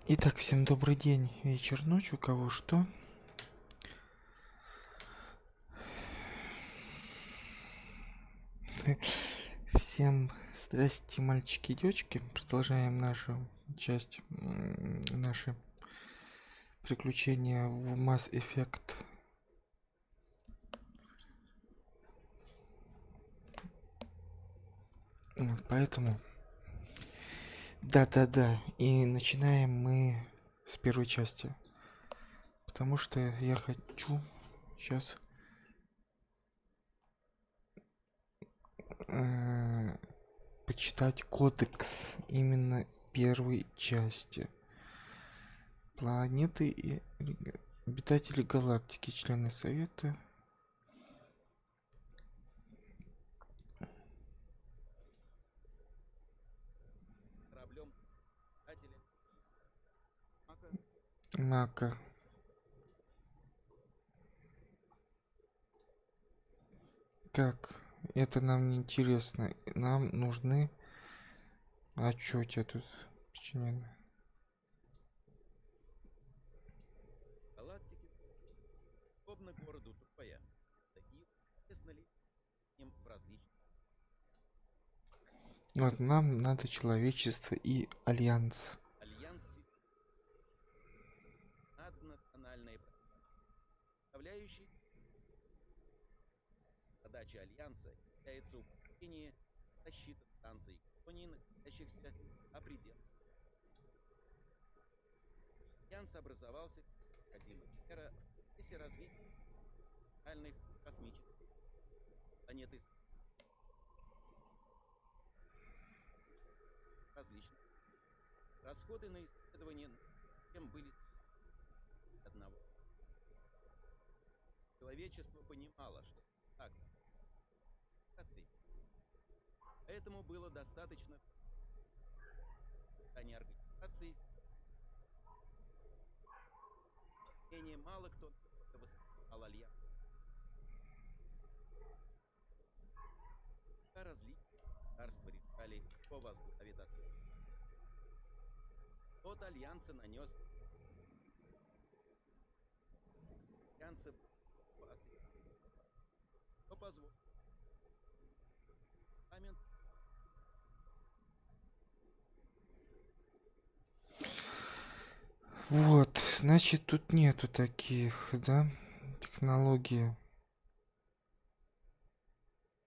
Итак, всем добрый день, вечер, ночь, у кого что. Всем здрасте, мальчики и девочки. Продолжаем нашу часть, наши приключения в Mass Effect. Вот, поэтому... Да-да-да, и начинаем мы с первой части. Потому что я хочу сейчас почитать кодекс именно первой части. Планеты и обитатели галактики, члены Совета. Мака. Так, это нам не интересно. Нам нужны... А чё у тебя тут подчинено? Галактики, подобно городу Тупая, такие известны ли им в различных. Вот нам надо человечество и альянс. Альянс наднациональные составляющие. Задача Альянса является управление защитой станций колоний, находящихся за пределами. Альянс образовался как необходимая мера в процессе развития национальных космических планеты различных. Расходы на исследование тем были одного. Человечество понимало, что так, поэтому было достаточно организации. Менее мало кто воспринимал Альянс. Различные государства решали, кто возглавит основу. Тот Альянса нанес Альянса что позволит парламент. Вот, значит, тут нету таких, да, технологий.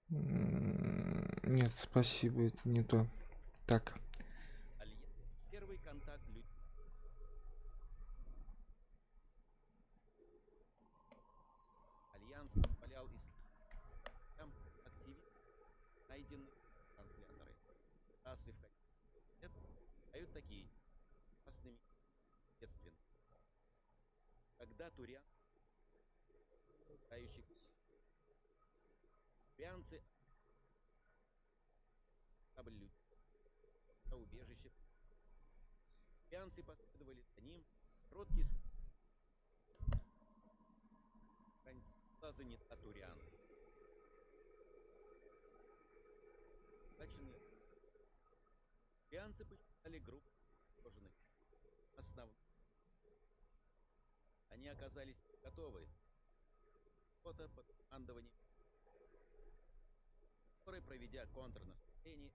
Нет, спасибо, это не то. Так. Альянс. Первый контакт людей. Альянс позволял исследователям активировать найденные трансляторы. Расы в это дают такие опасными бедствиями. Когда туриан, турианцы облюдили убежище. Турианцы последовали за ним. Короткий была занята турианцем. Турианцы посчитали группу кожаных основных. Они оказались готовы. Фото под командованием, который, проведя контрнаступление,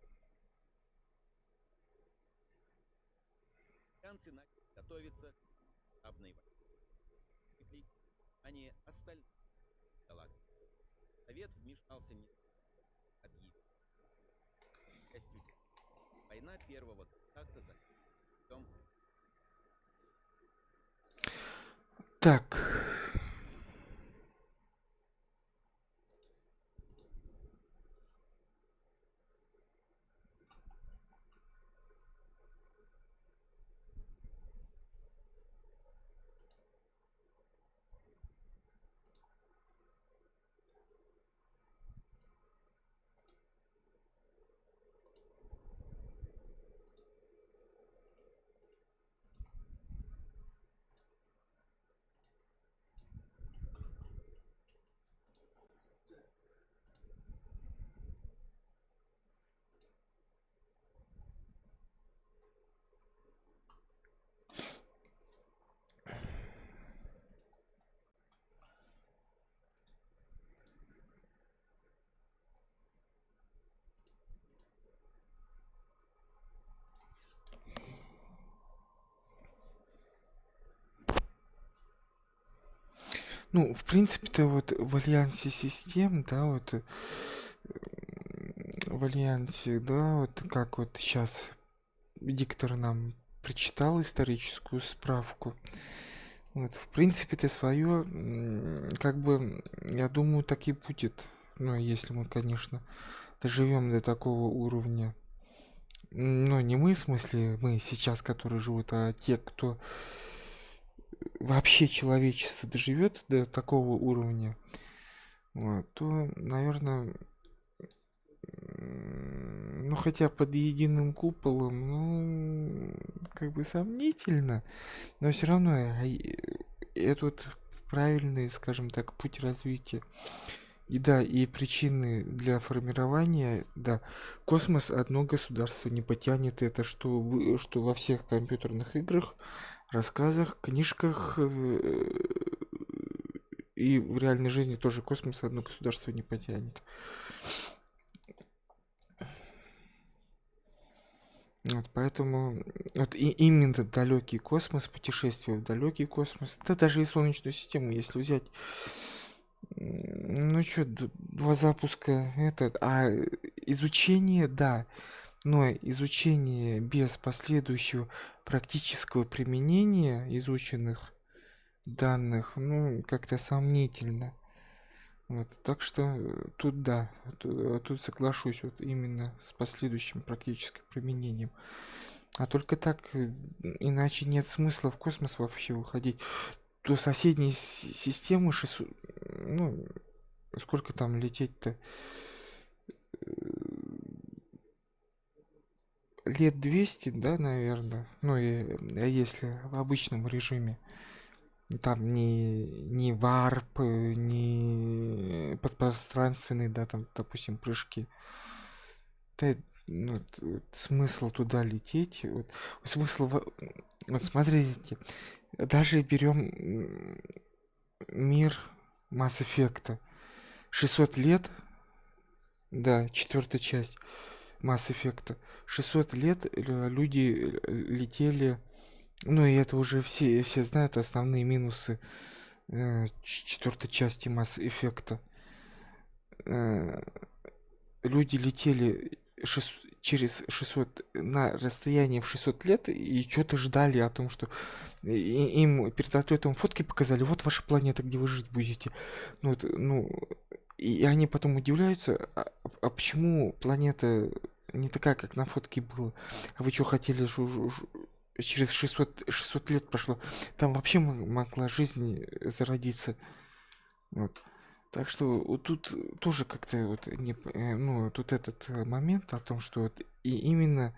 турианцы начали готовиться к обной войне. Они остальные галактики. Совет вмешался не объявил. Война первого контакта за Так. Ну, в принципе-то вот в альянсе систем, да, вот в альянсе, да, вот как вот сейчас диктор нам прочитал историческую справку. Вот, в принципе-то свое, как бы, я думаю, так и будет. Ну, если мы, конечно, доживем до такого уровня. Ну, не мы, в смысле, мы сейчас, которые живут, а те, кто вообще человечество доживет до такого уровня, вот, то, наверное, ну, хотя под единым куполом, ну, как бы сомнительно, но все равно этот правильный, скажем так, путь развития. И да, и причины для формирования, да, космос одно государство не потянет это, что во всех компьютерных играх, рассказах, книжках и в реальной жизни тоже космос одно государство не потянет. Вот, поэтому вот и именно далекий космос, путешествие в далекий космос, да даже и Солнечную систему, если взять, ну что, два запуска, изучение, да, но изучение без последующего практического применения изученных данных, ну, как-то сомнительно. Вот, так что тут да, тут соглашусь вот именно с последующим практическим применением. А только так, иначе нет смысла в космос вообще выходить. До соседней системы 600, ну, сколько там лететь-то? Лет 200, да, наверное. Ну, если в обычном режиме. Там не варп, не подпространственные, да, там, допустим, прыжки. Да, ну, смысл туда лететь. Вот, смысл... Вот смотрите, даже берем мир Mass Effect. 600 лет, да, четвертая часть Mass Effect. 600 лет люди летели, ну и это уже все знают основные минусы четвертой части Mass Effect. Люди летели через 600 на расстояние в 600 лет и что-то ждали о том, что им перед отлетом фотки показали, вот ваша планета, где вы жить будете. Ну, и они потом удивляются, а почему планета не такая, как на фотке было? А вы что хотели, через 600 лет прошло? Там вообще могла жизнь зародиться. Вот. Так что вот тут тоже как-то вот ну, тут этот момент о том, что вот и именно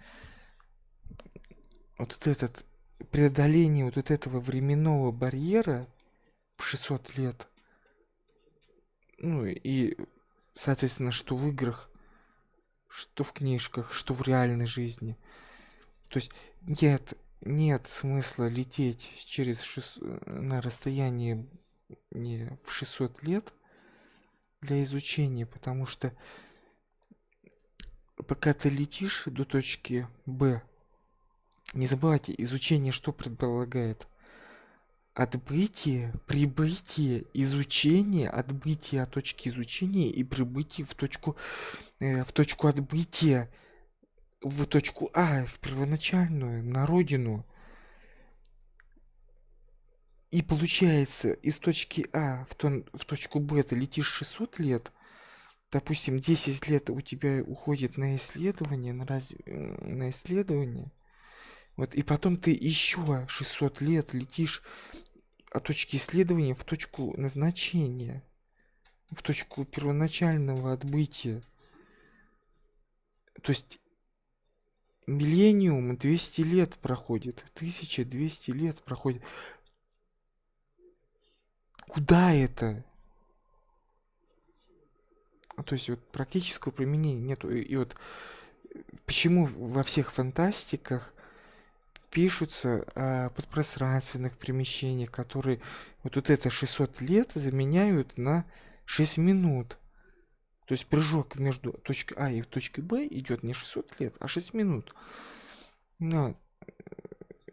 вот этот преодоление вот этого временного барьера в 600 лет, ну и, соответственно, что в играх, что в книжках, что в реальной жизни. То есть нет смысла лететь на расстояние не в 600 лет для изучения, потому что пока ты летишь до точки Б, не забывайте, изучение что предполагает? Отбытие, прибытие, изучение, отбытие от точки изучения и прибытие в точку отбытия, в точку А, в первоначальную, на родину. И получается, из точки А в точку Б ты летишь 600 лет, допустим, 10 лет у тебя уходит на исследование, на исследование, вот, и потом ты еще 600 лет летишь от точки исследования в точку назначения, в точку первоначального отбытия. То есть миллениум 200 лет проходит, 1200 лет проходит. Куда это? То есть вот практического применения нету. И вот почему во всех фантастиках пишутся о подпространственных перемещениях, которые вот это 600 лет заменяют на 6 минут. То есть прыжок между точкой А и точкой Б идет не 600 лет, а 6 минут. Но,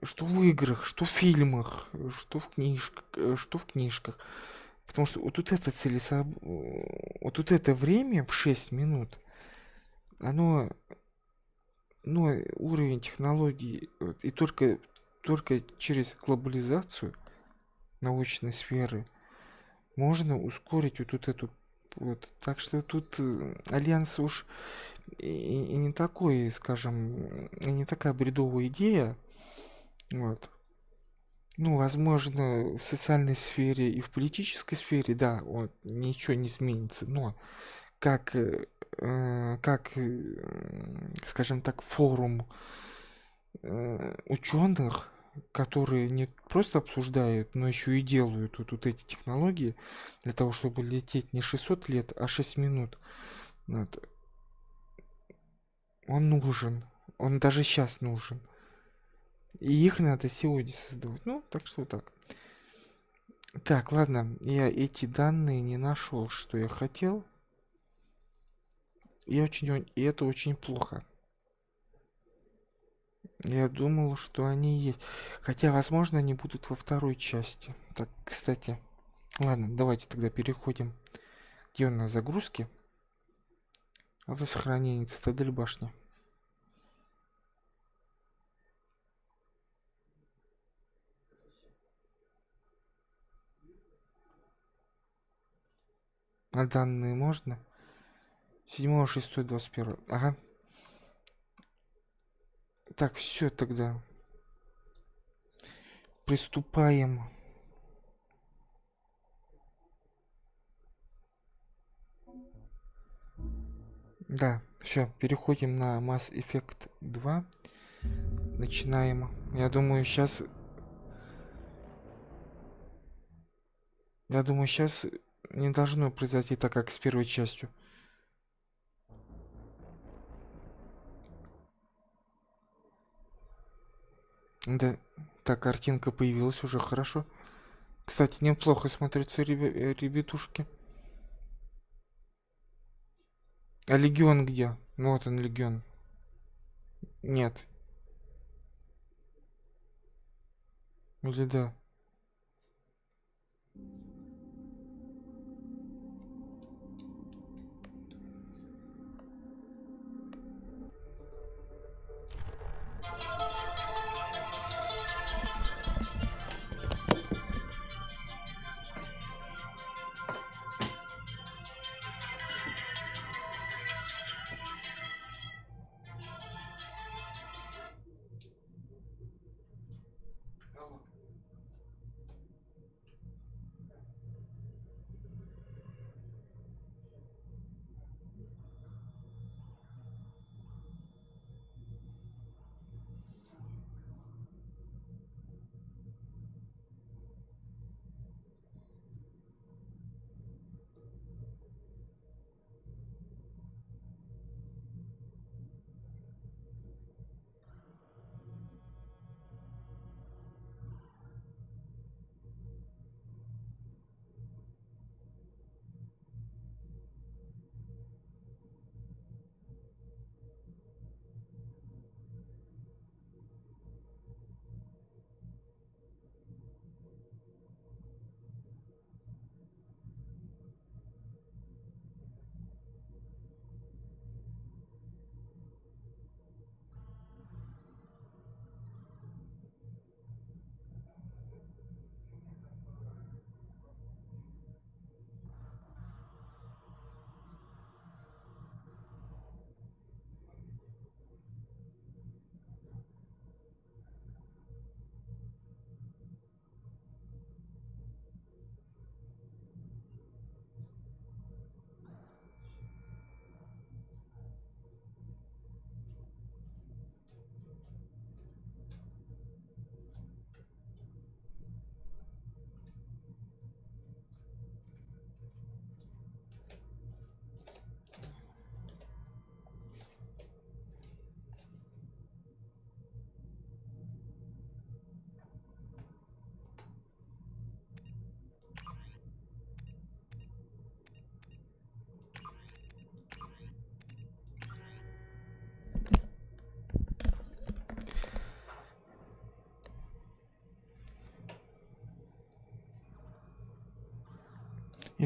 что в играх, что в фильмах, что в книжках. Потому что вот тут это вот тут это время в 6 минут, оно, ну, уровень технологий, вот, и только через глобализацию научной сферы можно ускорить вот, эту вот. Так что тут альянс уж и не такой, скажем, и не такая бредовая идея. Вот. Ну, возможно, в социальной сфере и в политической сфере, да, вот, ничего не изменится, но как, скажем так, форум ученых, которые не просто обсуждают, но еще и делают вот эти технологии для того, чтобы лететь не 600 лет, а 6 минут. Вот. Он нужен. Он даже сейчас нужен. И их надо сегодня создавать. Ну, так что так. Так, ладно, я эти данные не нашел, что я хотел. И это очень плохо. Я думал, что они есть. Хотя, возможно, они будут во второй части. Так, кстати. Ладно, давайте тогда переходим. Где у нас загрузки? Автосохранение, цитадель башни. А данные можно? 7, 6, 21. Ага. Так, все тогда. Приступаем. Да, все, переходим на Mass Effect 2. Начинаем. Я думаю, сейчас не должно произойти так, как с первой частью. Да, так, картинка появилась уже, хорошо. Кстати, неплохо смотрятся ребятушки. А Легион где? Ну, вот он, Легион. Нет. Или да?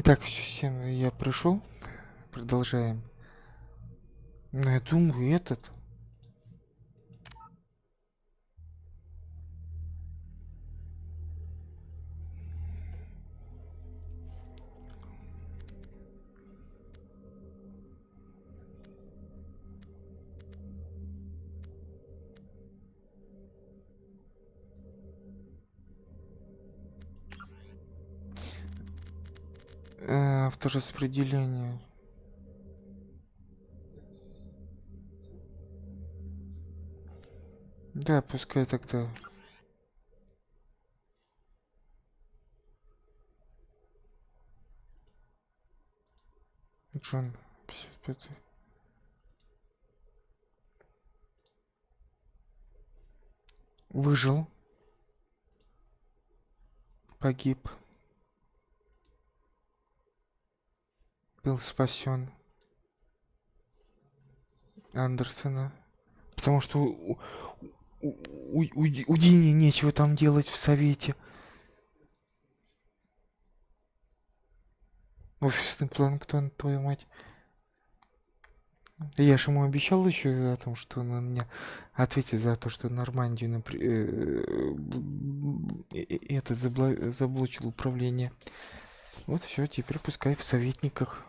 Так, всем я пришел. Продолжаем. Ну, я думаю, этот. Автораспределение. Да, пускай тогда. Джон 55. Выжил. Погиб. Был спасен. Андерсона. Потому что у Дини нечего там делать в совете. Офисный планктон, твою мать. Я же ему обещал еще о том, что он мне ответит за то, что Нормандию этот заблочил управление. Вот все, теперь пускай в советниках.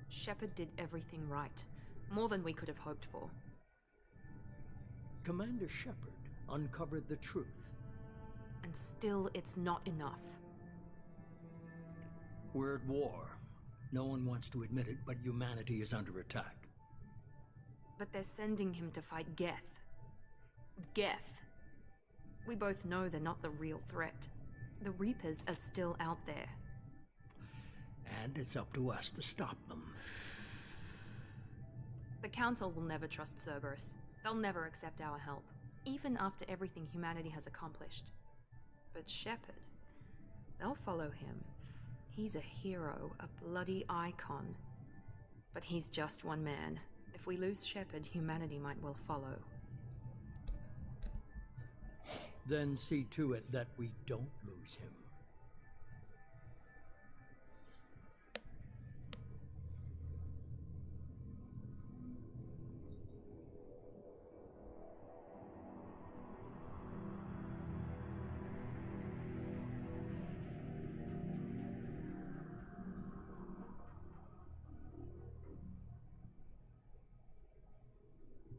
Shepard did everything right. More than we could have hoped for. Commander Shepard uncovered the truth. And still, it's not enough. We're at war. No one wants to admit it, but humanity is under attack. But they're sending him to fight Geth. Geth. We both know they're not the real threat. The Reapers are still out there. And it's up to us to stop them. The Council will never trust Cerberus. They'll never accept our help, even after everything humanity has accomplished. But Shepard, they'll follow him. He's a hero, a bloody icon. But he's just one man. If we lose Shepard, humanity might well follow. Then see to it that we don't lose him.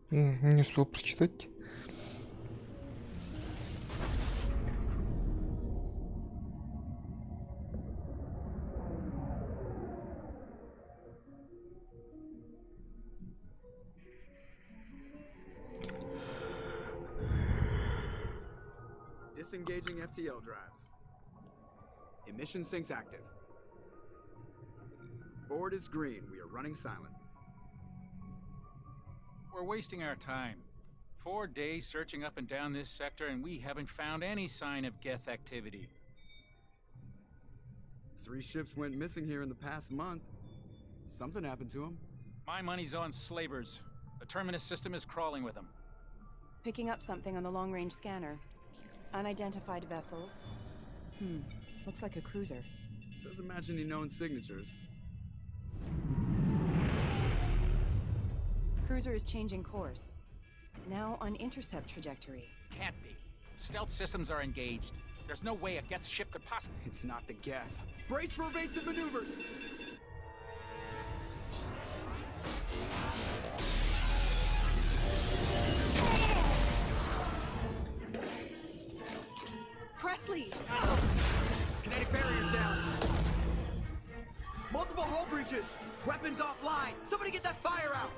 Не успел прочитать. Disengaging FTL drives. Emission sinks active. Board is green. We are running silent. We're wasting our time. 4 days searching up and down this sector, and we haven't found any sign of Geth activity. 3 ships went missing here in the past month. Something happened to them. My money's on slavers. The Terminus system is crawling with them. Picking up something on the long-range scanner. Unidentified vessel. Looks like a cruiser. Doesn't match any known signatures. Cruiser is changing course. Now on intercept trajectory. Can't be. Stealth systems are engaged. There's no way a Geth ship could possibly... It's not the Geth. Brace for evasive maneuvers! Presley! Kinetic barriers down. Multiple hull breaches. Weapons offline. Somebody get that fire out.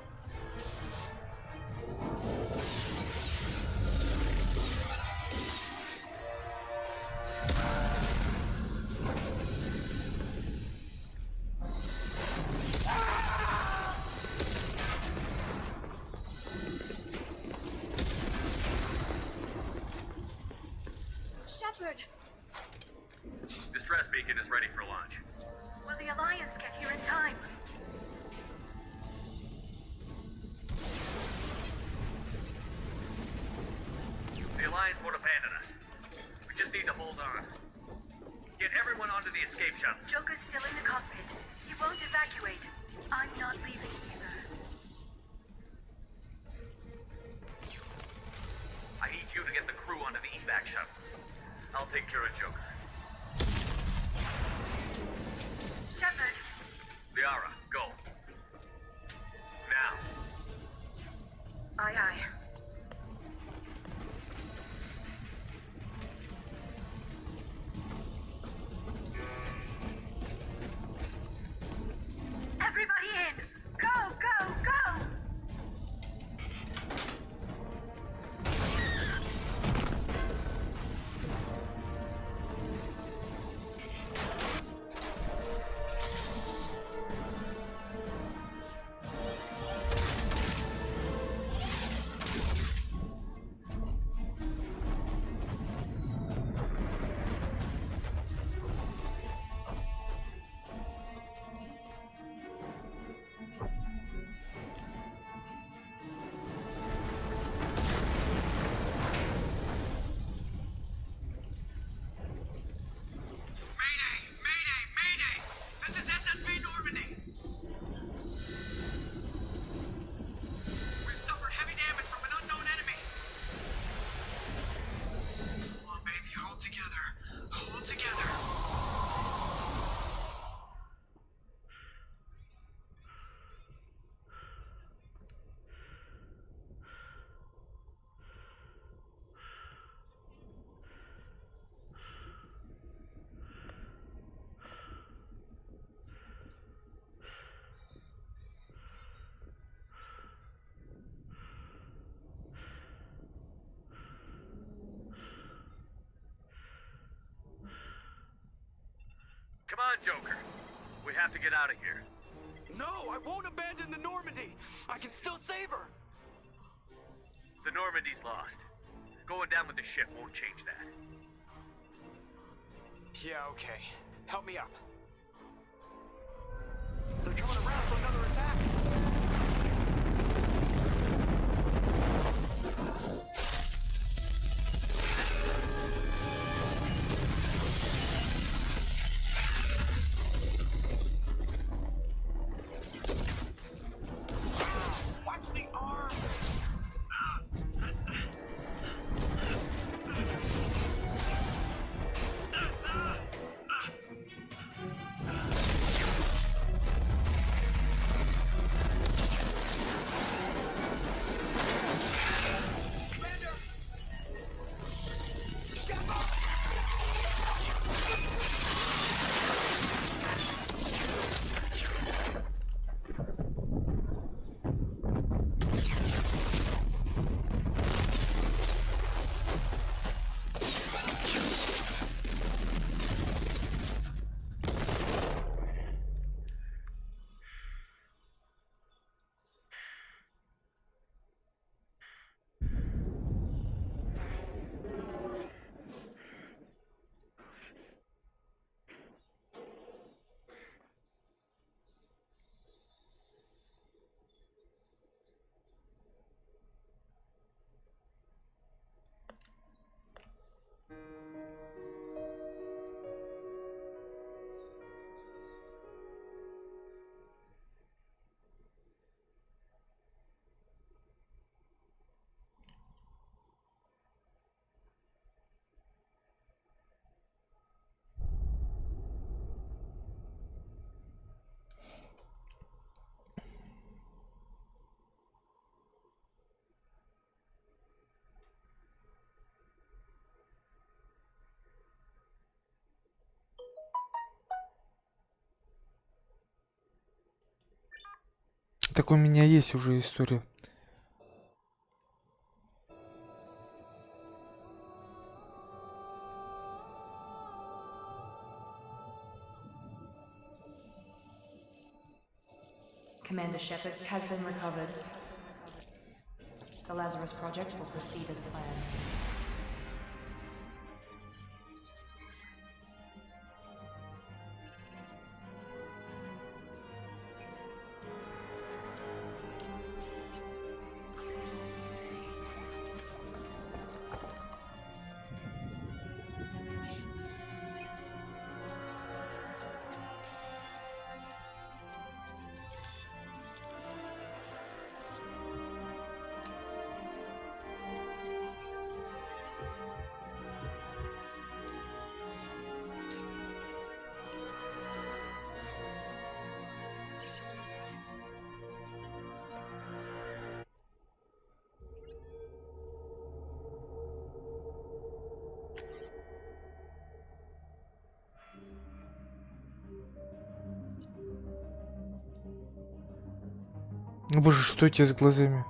Shepard! Distress beacon is ready for launch. Will the Alliance get here in time? The Alliance won't abandon us. We just need to hold on. Get everyone onto the escape shuttle. Joker's still in the cockpit. He won't evacuate. I'm not leaving either. I need you to get the crew onto the evac shuttles. I'll take care of Joker. Shepard! Liara, go. Now. Aye, aye. Everybody in! Go, go, go! Come on, Joker. We have to get out of here. No, I won't abandon the Normandy. I can still save her. The Normandy's lost. Going down with the ship won't change that. Yeah, okay. Help me up. They're coming around for another attack. Watch the arm! Так у меня есть уже история. Commander Shepard has been recovered. The Lazarus Project will proceed as planned. Ну боже, что у тебя с глазами?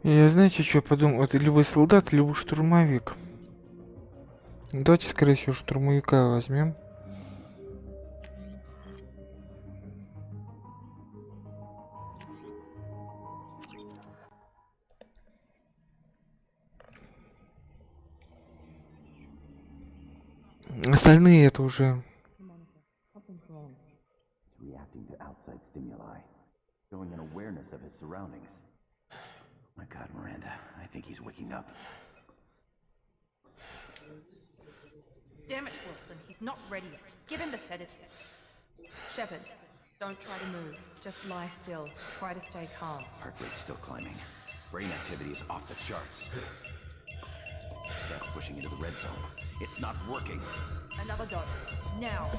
Я знаете, что подумал? Это либо солдат, либо штурмовик. Давайте, скорее всего, штурмовика возьмем. Остальные это уже... Reacting to outside stimuli, showing an awareness of his surroundings. My God, Miranda, I think he's waking up. Damn it, Wilson, he's not ready yet. Give him the sedative. Shepard, don't try to move. Just lie still. Try to stay calm. Heart rate's still climbing. Brain activity is off the charts. Steps pushing into the red zone. It's not working. Another dose. Now.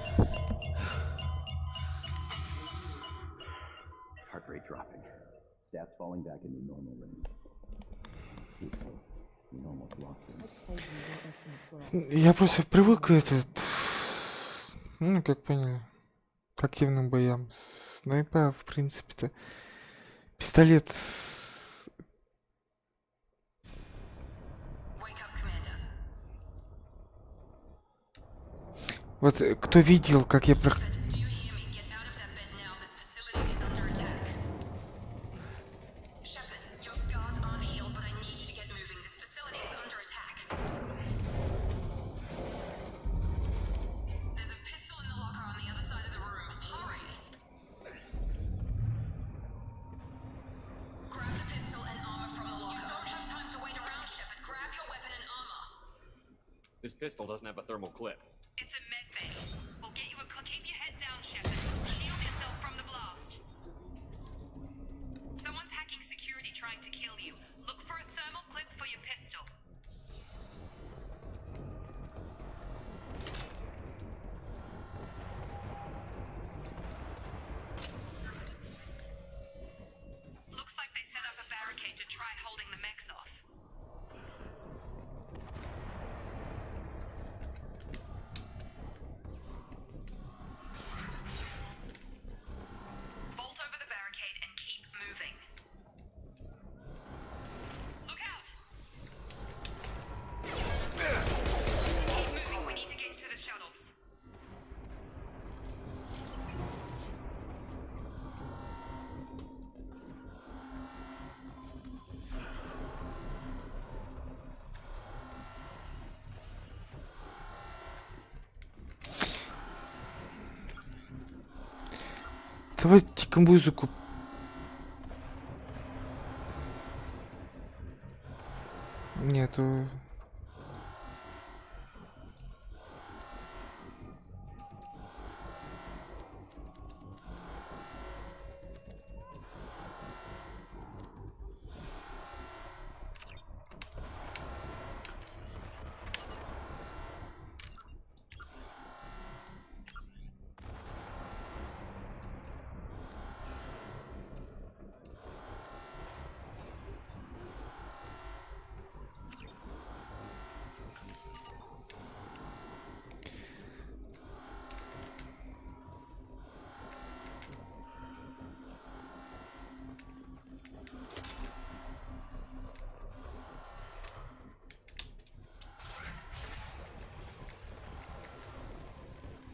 Heart rate dropping. Stats falling back into normal range. We almost lost him. Я просто привык к этот... Ну, как поняли. К активным боям. Снайпа, в принципе-то. Пистолет... Вот кто видел, как я про... This pistol doesn't have a thermal clip. It's a med bay. We'll get you a keep your head down, Shepard. Shield yourself from the blast. Someone's hacking security trying to kill you. Look for a thermal clip for your pistol. Looks like they set up a barricade to try holding the mechs off. Давайте-ка музыку. Нету.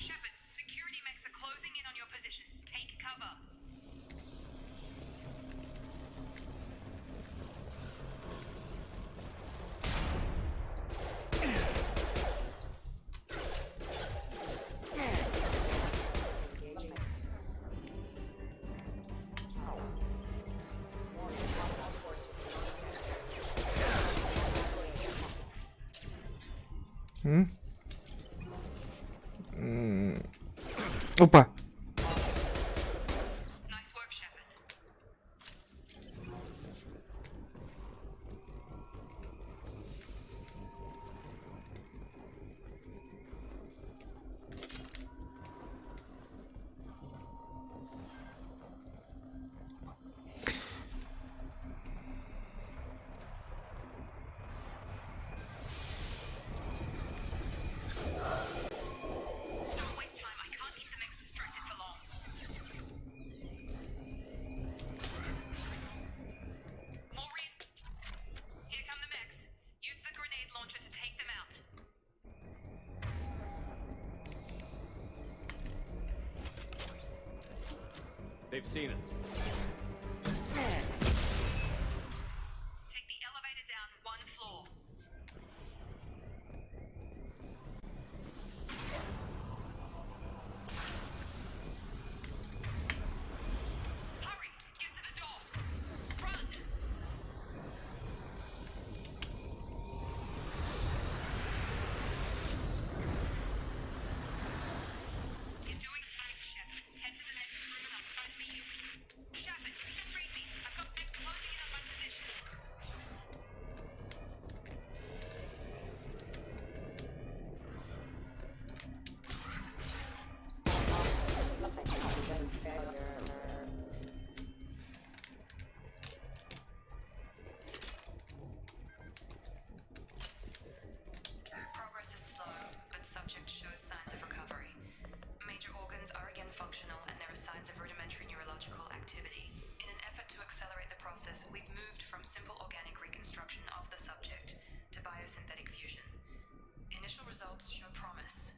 Shepard, security mechs are closing in on your position. Take cover. Опа. Nice work, Shepard. Don't waste time. I can't keep the mechs distracted for long. Maureen, here come the mechs. Use the grenade launcher to take them out. They've seen us. Take the elevator down one floor. Hurry! Get to the door! Run! You're doing fine, Shepard. Head to the next room and I'll try to beat you. Shepard, read me. I've got them closing in on my position. Progress is slow, but subject shows signs of recovery. Major organs are again functional and there are signs of rudimentary neurological activity. In an effort to accelerate the process, we've moved from simple organic reconstruction of the subject to biosynthetic fusion. Initial results show promise.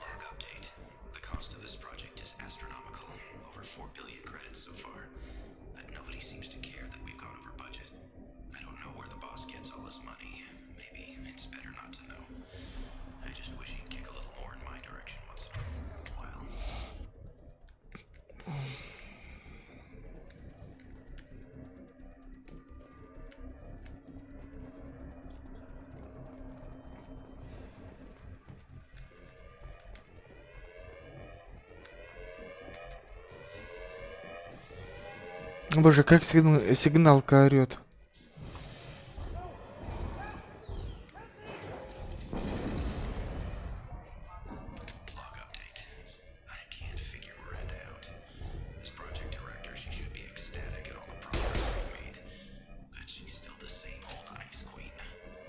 Log update. The cost of this project is astronomical. Over 4 billion credits so far. But nobody seems to care that we've gone over budget. I don't know where the boss gets all this money. Maybe it's better not to know. I just wish he'd kick a little more in my direction once in a while. Боже, как сигналка орёт. Log update. I can't figure Miranda out. As project director, she should be ecstatic at all the progress we've made. But she's still the same old ice queen.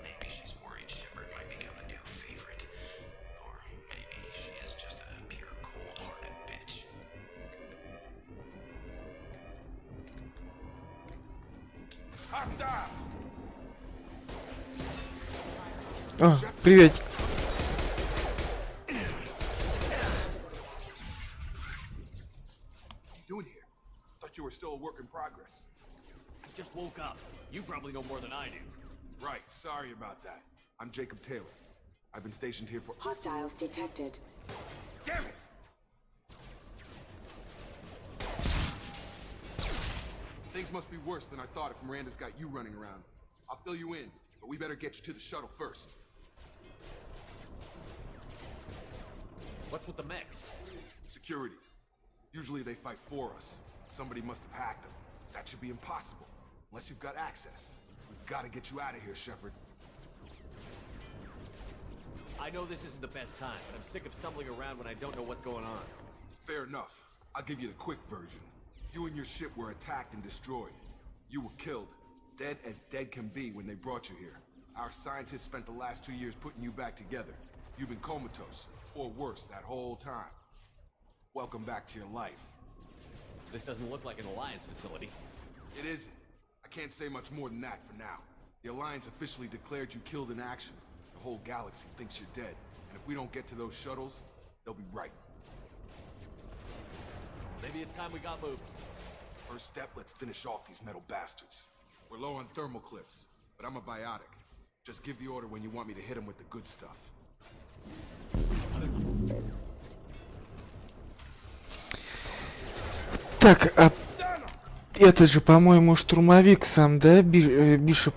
Maybe she's worried Shepard might become a new favorite. Or maybe she is just a pure cold-hearted bitch. О, привет. Doing here? Thought you were still a work in progress. I just woke up. You probably know more than I do. Right, sorry about that. I'm Jacob Taylor. I've been stationed here for... Hostiles detected. Damn it! Things must be worse than I thought if Miranda's got you running around. I'll fill you in, but we better get you to the shuttle first. What's with the mechs? Security. Usually they fight for us. Somebody must have hacked them. That should be impossible, unless you've got access. We've got to get you out of here, Shepard. I know this isn't the best time, but I'm sick of stumbling around when I don't know what's going on. Fair enough. I'll give you the quick version. You and your ship were attacked and destroyed. You were killed, dead as dead can be when they brought you here. Our scientists spent the last 2 years putting you back together. You've been comatose, or worse, that whole time. Welcome back to your life. This doesn't look like an Alliance facility. It isn't. I can't say much more than that for now. The Alliance officially declared you killed in action. The whole galaxy thinks you're dead. And if we don't get to those shuttles, they'll be right. Maybe it's time we got moved. First step, let's finish off these metal bastards. We're low on thermal clips, but I'm a biotic. Just give the order when you want me to hit them with the good stuff. Так, а это же, по-моему, штурмовик сам, да, Бишоп?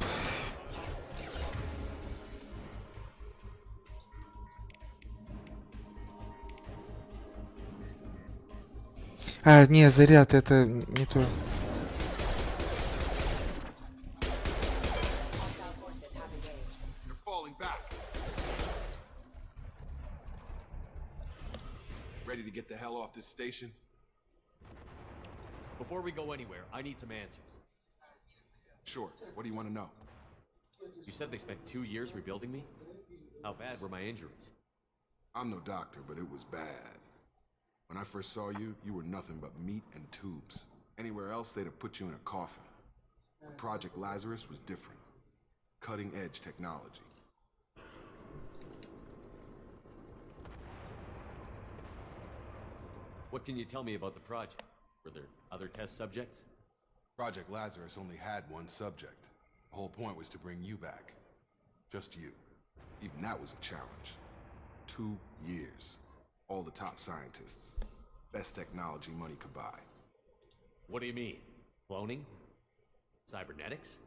А, не, заряд, это не то. Ready to get the hell off this station? Before we go anywhere, I need some answers. Sure. What do you want to know? You said they spent 2 years rebuilding me? How bad were my injuries? I'm no doctor, but it was bad. When I first saw you, you were nothing but meat and tubes. Anywhere else, they'd have put you in a coffin. But Project Lazarus was different. Cutting-edge technology. What can you tell me about the project? Were there other test subjects? Project Lazarus only had one subject. The whole point was to bring you back. Just you. Even that was a challenge. 2 years. All the top scientists. Best technology money could buy. What do you mean? Cloning? Cybernetics?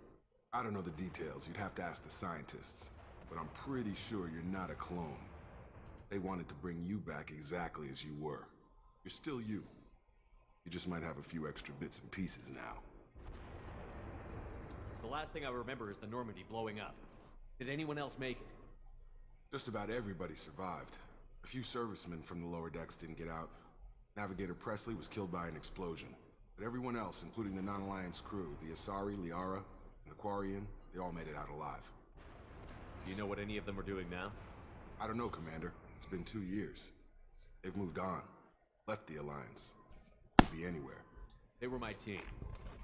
I don't know the details. You'd have to ask the scientists. But I'm pretty sure you're not a clone. They wanted to bring you back exactly as you were. You're still you. You just might have a few extra bits and pieces now. The last thing I remember is the Normandy blowing up. Did anyone else make it? Just about everybody survived. A few servicemen from the lower decks didn't get out. Navigator Presley was killed by an explosion. But everyone else, including the non-Alliance crew, the Asari, Liara, and the Quarian, they all made it out alive. Do you know what any of them are doing now? I don't know, Commander. It's been 2 years. They've moved on. Left the Alliance. Could be anywhere. They were my team.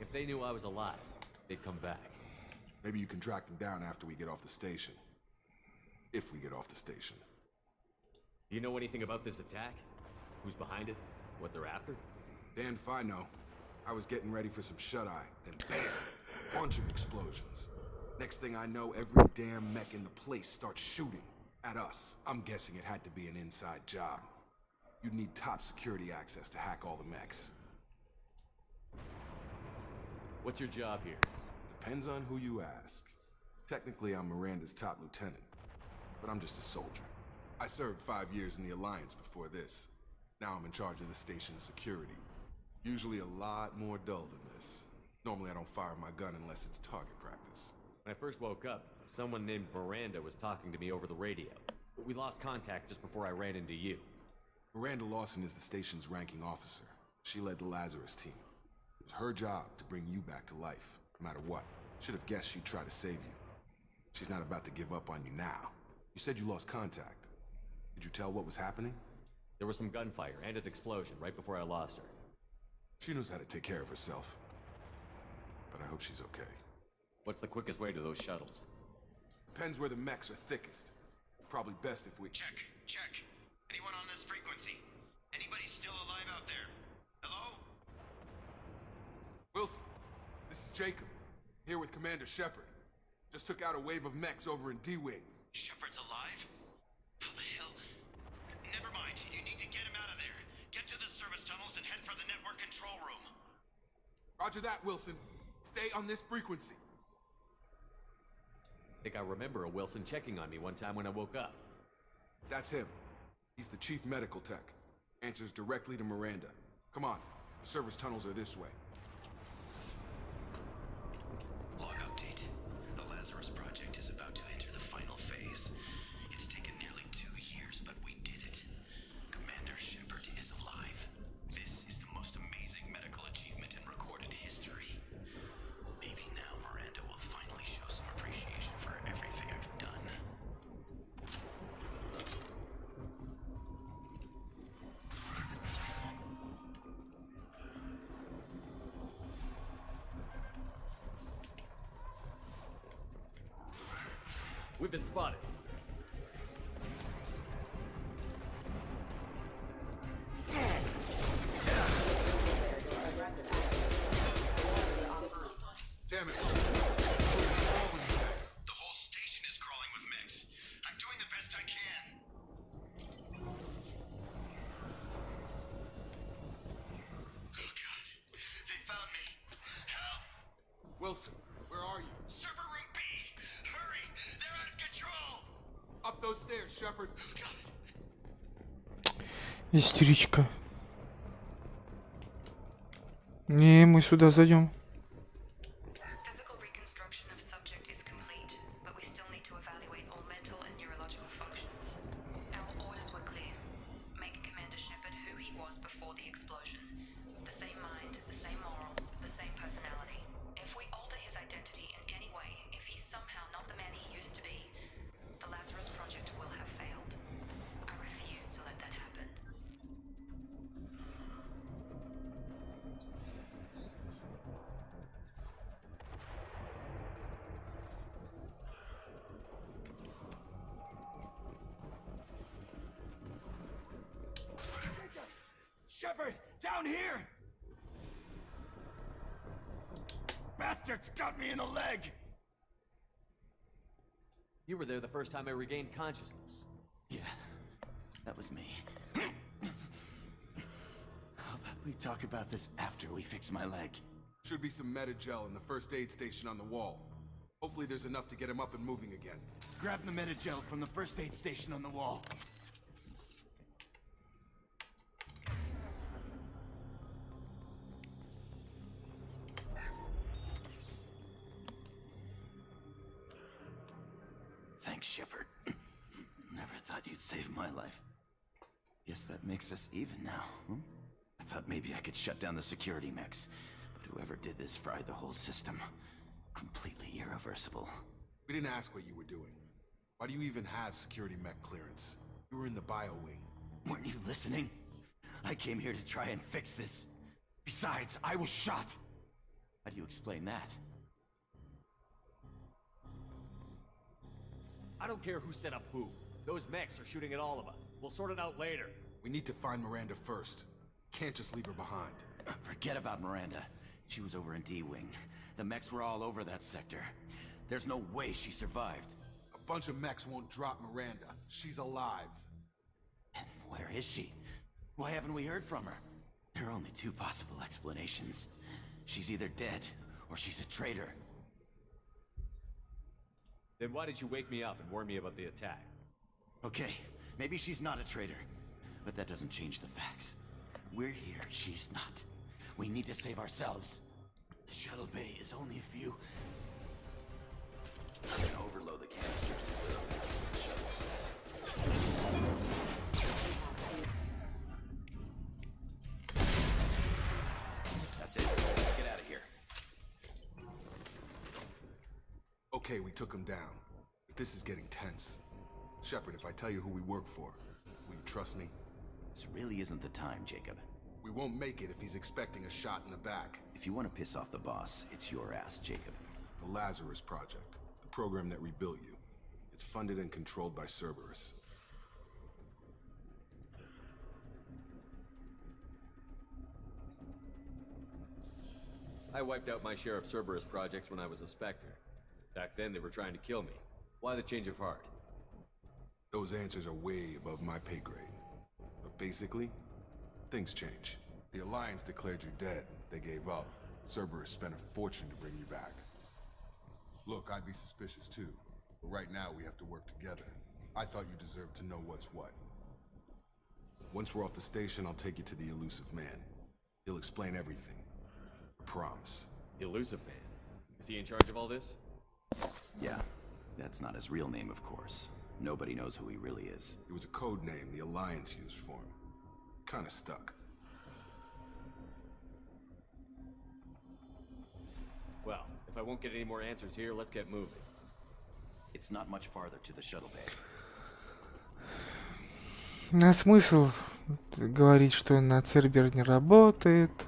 If they knew I was alive, they'd come back. Maybe you can track them down after we get off the station. If we get off the station. Do you know anything about this attack? Who's behind it? What they're after? Damned if I know. I was getting ready for some shut-eye, then bam! Bunch of explosions. Next thing I know, every damn mech in the place starts shooting at us. I'm guessing it had to be an inside job. You'd need top security access to hack all the mechs. What's your job here? Depends on who you ask. Technically, I'm Miranda's top lieutenant, but I'm just a soldier. I served 5 years in the Alliance before this. Now I'm in charge of the station's security. Usually a lot more dull than this. Normally I don't fire my gun unless it's target practice. When I first woke up, someone named Miranda was talking to me over the radio. But we lost contact just before I ran into you. Miranda Lawson is the station's ranking officer. She led the Lazarus team. It was her job to bring you back to life, no matter what. Should have guessed she'd try to save you. She's not about to give up on you now. You said you lost contact. Did you tell what was happening? There was some gunfire and an explosion right before I lost her. She knows how to take care of herself. But I hope she's okay. What's the quickest way to those shuttles? Depends where the mechs are thickest. Probably best if we... Check. Anyone on this frequency? Anybody still alive out there? Hello? Wilson, this is Jacob. Here with Commander Shepard. Just took out a wave of mechs over in D-Wing. Shepard's alive? How the hell? Never mind. You need to get him out of there. Get to the service tunnels and head for the network control room. Roger that, Wilson. Stay on this frequency. I think I remember a Wilson checking on me one time when I woke up. That's him. He's the chief medical tech. Answers directly to Miranda. Come on. The service tunnels are this way. Log update. The Lazarus Project is about to enter the final phase. It's taken nearly 2 years, but we did it. Commander Shepard is alive. This is the most amazing medical achievement in recorded history. Maybe now Miranda will finally show some appreciation for everything I've done. We've been spotted. Damn it. The whole station is crawling with mechs. I'm doing the best I can. Oh god. They found me. Help! Wilson, where are you? Server room B! Hurry! They're out of control! Up those stairs, Shepard. Истеричка. Не, мы сюда зайдем. Physical reconstruction of subject is complete, but we still need to evaluate all mental and neurological functions. Our orders were clear. Make Commander Shepard who he was before the explosion. The same mind, the same morals, the same personality. If we alter his identity in any way, if he's somehow not the man he used to be, the Lazarus Project will have failed. I refuse to let that happen. Shepard, down here! Bastards got me in the leg! You were there the first time I regained consciousness. Yeah, that was me. How about we talk about this after we fix my leg? Should be some meta-gel in the first aid station on the wall. Hopefully there's enough to get him up and moving again. Grab the meta-gel from the first aid station on the wall. Thanks, Shepard. Never thought you'd save my life. Guess that makes us even now, hmm? I thought maybe I could shut down the security mechs, but whoever did this fried the whole system. Completely irreversible. We didn't ask what you were doing. Why do you even have security mech clearance? You were in the bio wing. Weren't you listening? I came here to try and fix this. Besides, I was shot. How do you explain that? I don't care who set up who. Those mechs are shooting at all of us. We'll sort it out later. We need to find Miranda first. Can't just leave her behind. Forget about Miranda. She was over in D-Wing. The mechs were all over that sector. There's no way she survived. A bunch of mechs won't drop Miranda. She's alive. And where is she? Why haven't we heard from her? There are only two possible explanations. She's either dead, or she's a traitor. Then why did you wake me up and warn me about the attack? Okay, maybe she's not a traitor, but that doesn't change the facts. We're here, she's not. We need to save ourselves. The shuttle bay is only a few... I'm gonna overload the canister to clear up the shuttles. That's it. Let's get out of here. Okay, we took him down. But this is getting tense. Shepard, if I tell you who we work for, will you trust me? This really isn't the time, Jacob. We won't make it if he's expecting a shot in the back. If you want to piss off the boss, it's your ass, Jacob. The Lazarus Project, the program that rebuilt you. It's funded and controlled by Cerberus. I wiped out my share of Cerberus projects when I was a Spectre. Back then, they were trying to kill me. Why the change of heart? Those answers are way above my pay grade. But basically, things change. The Alliance declared you dead. They gave up. Cerberus spent a fortune to bring you back. Look, I'd be suspicious too. But right now we have to work together. I thought you deserved to know what's what. Once we're off the station, I'll take you to the Elusive Man. He'll explain everything. I promise. Elusive Man? Is he in charge of all this? Yeah. That's not his real name, of course. Nobody knows who he really is. It was a code name the Alliance used for him. Kinda stuck. Well, if I won't get any more answers here, let's get moving. It's not much farther to the shuttle bay. А смысл говорить, что на Цербер не работает?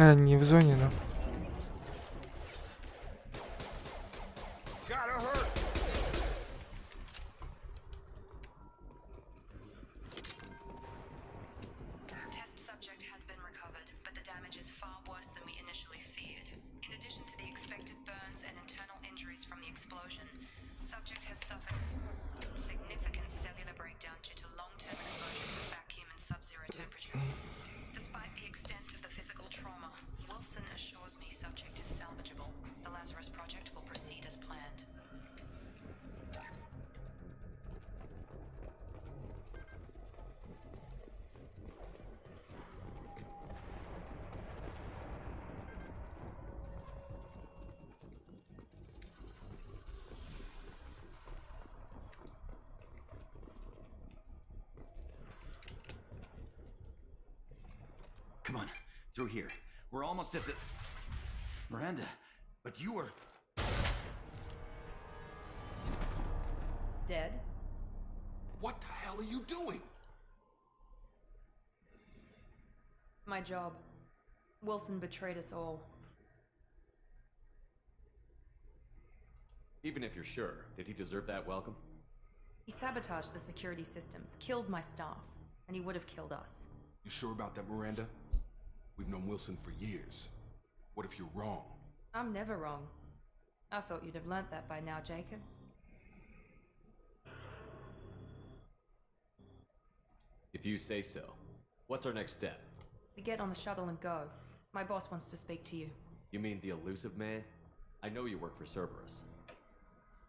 А, не в зоне, но... Test subject has been recovered, but the damage is far worse than we initially feared. In addition to the expected burns and internal injuries from the explosion, subject has suffered significant cellular breakdown due to long-term exposure to vacuum and sub-zero temperatures. Despite the extent of the physical trauma, Wilson assures me subject is salvageable. The Lazarus project will proceed as planned. Come on, through here. We're almost at the... Miranda, but you were... Dead? What the hell are you doing? My job. Wilson betrayed us all. Even if you're sure, did he deserve that welcome? He sabotaged the security systems, killed my staff, and he would have killed us. You sure about that, Miranda? We've known Wilson for years. What if you're wrong? I'm never wrong. I thought you'd have learnt that by now, Jacob. If you say so. What's our next step? We get on the shuttle and go. My boss wants to speak to you. You mean the Elusive Man? I know you work for Cerberus.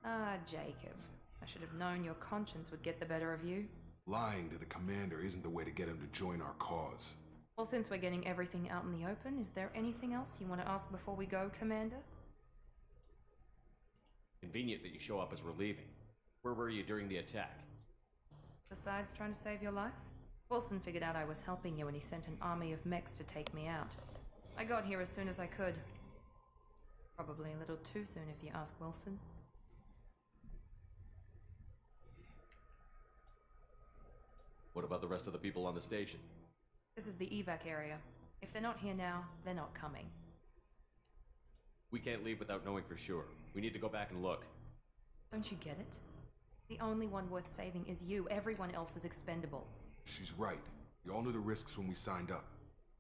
Ah, Jacob. I should have known your conscience would get the better of you. Lying to the commander isn't the way to get him to join our cause. Well, since we're getting everything out in the open, is there anything else you want to ask before we go, Commander? Convenient that you show up as we're leaving. Where were you during the attack? Besides trying to save your life? Wilson figured out I was helping you and he sent an army of mechs to take me out. I got here as soon as I could. Probably a little too soon if you ask Wilson. What about the rest of the people on the station? This is the evac area. If they're not here now, they're not coming. We can't leave without knowing for sure. We need to go back and look. Don't you get it? The only one worth saving is you. Everyone else is expendable. She's right. You all knew the risks when we signed up.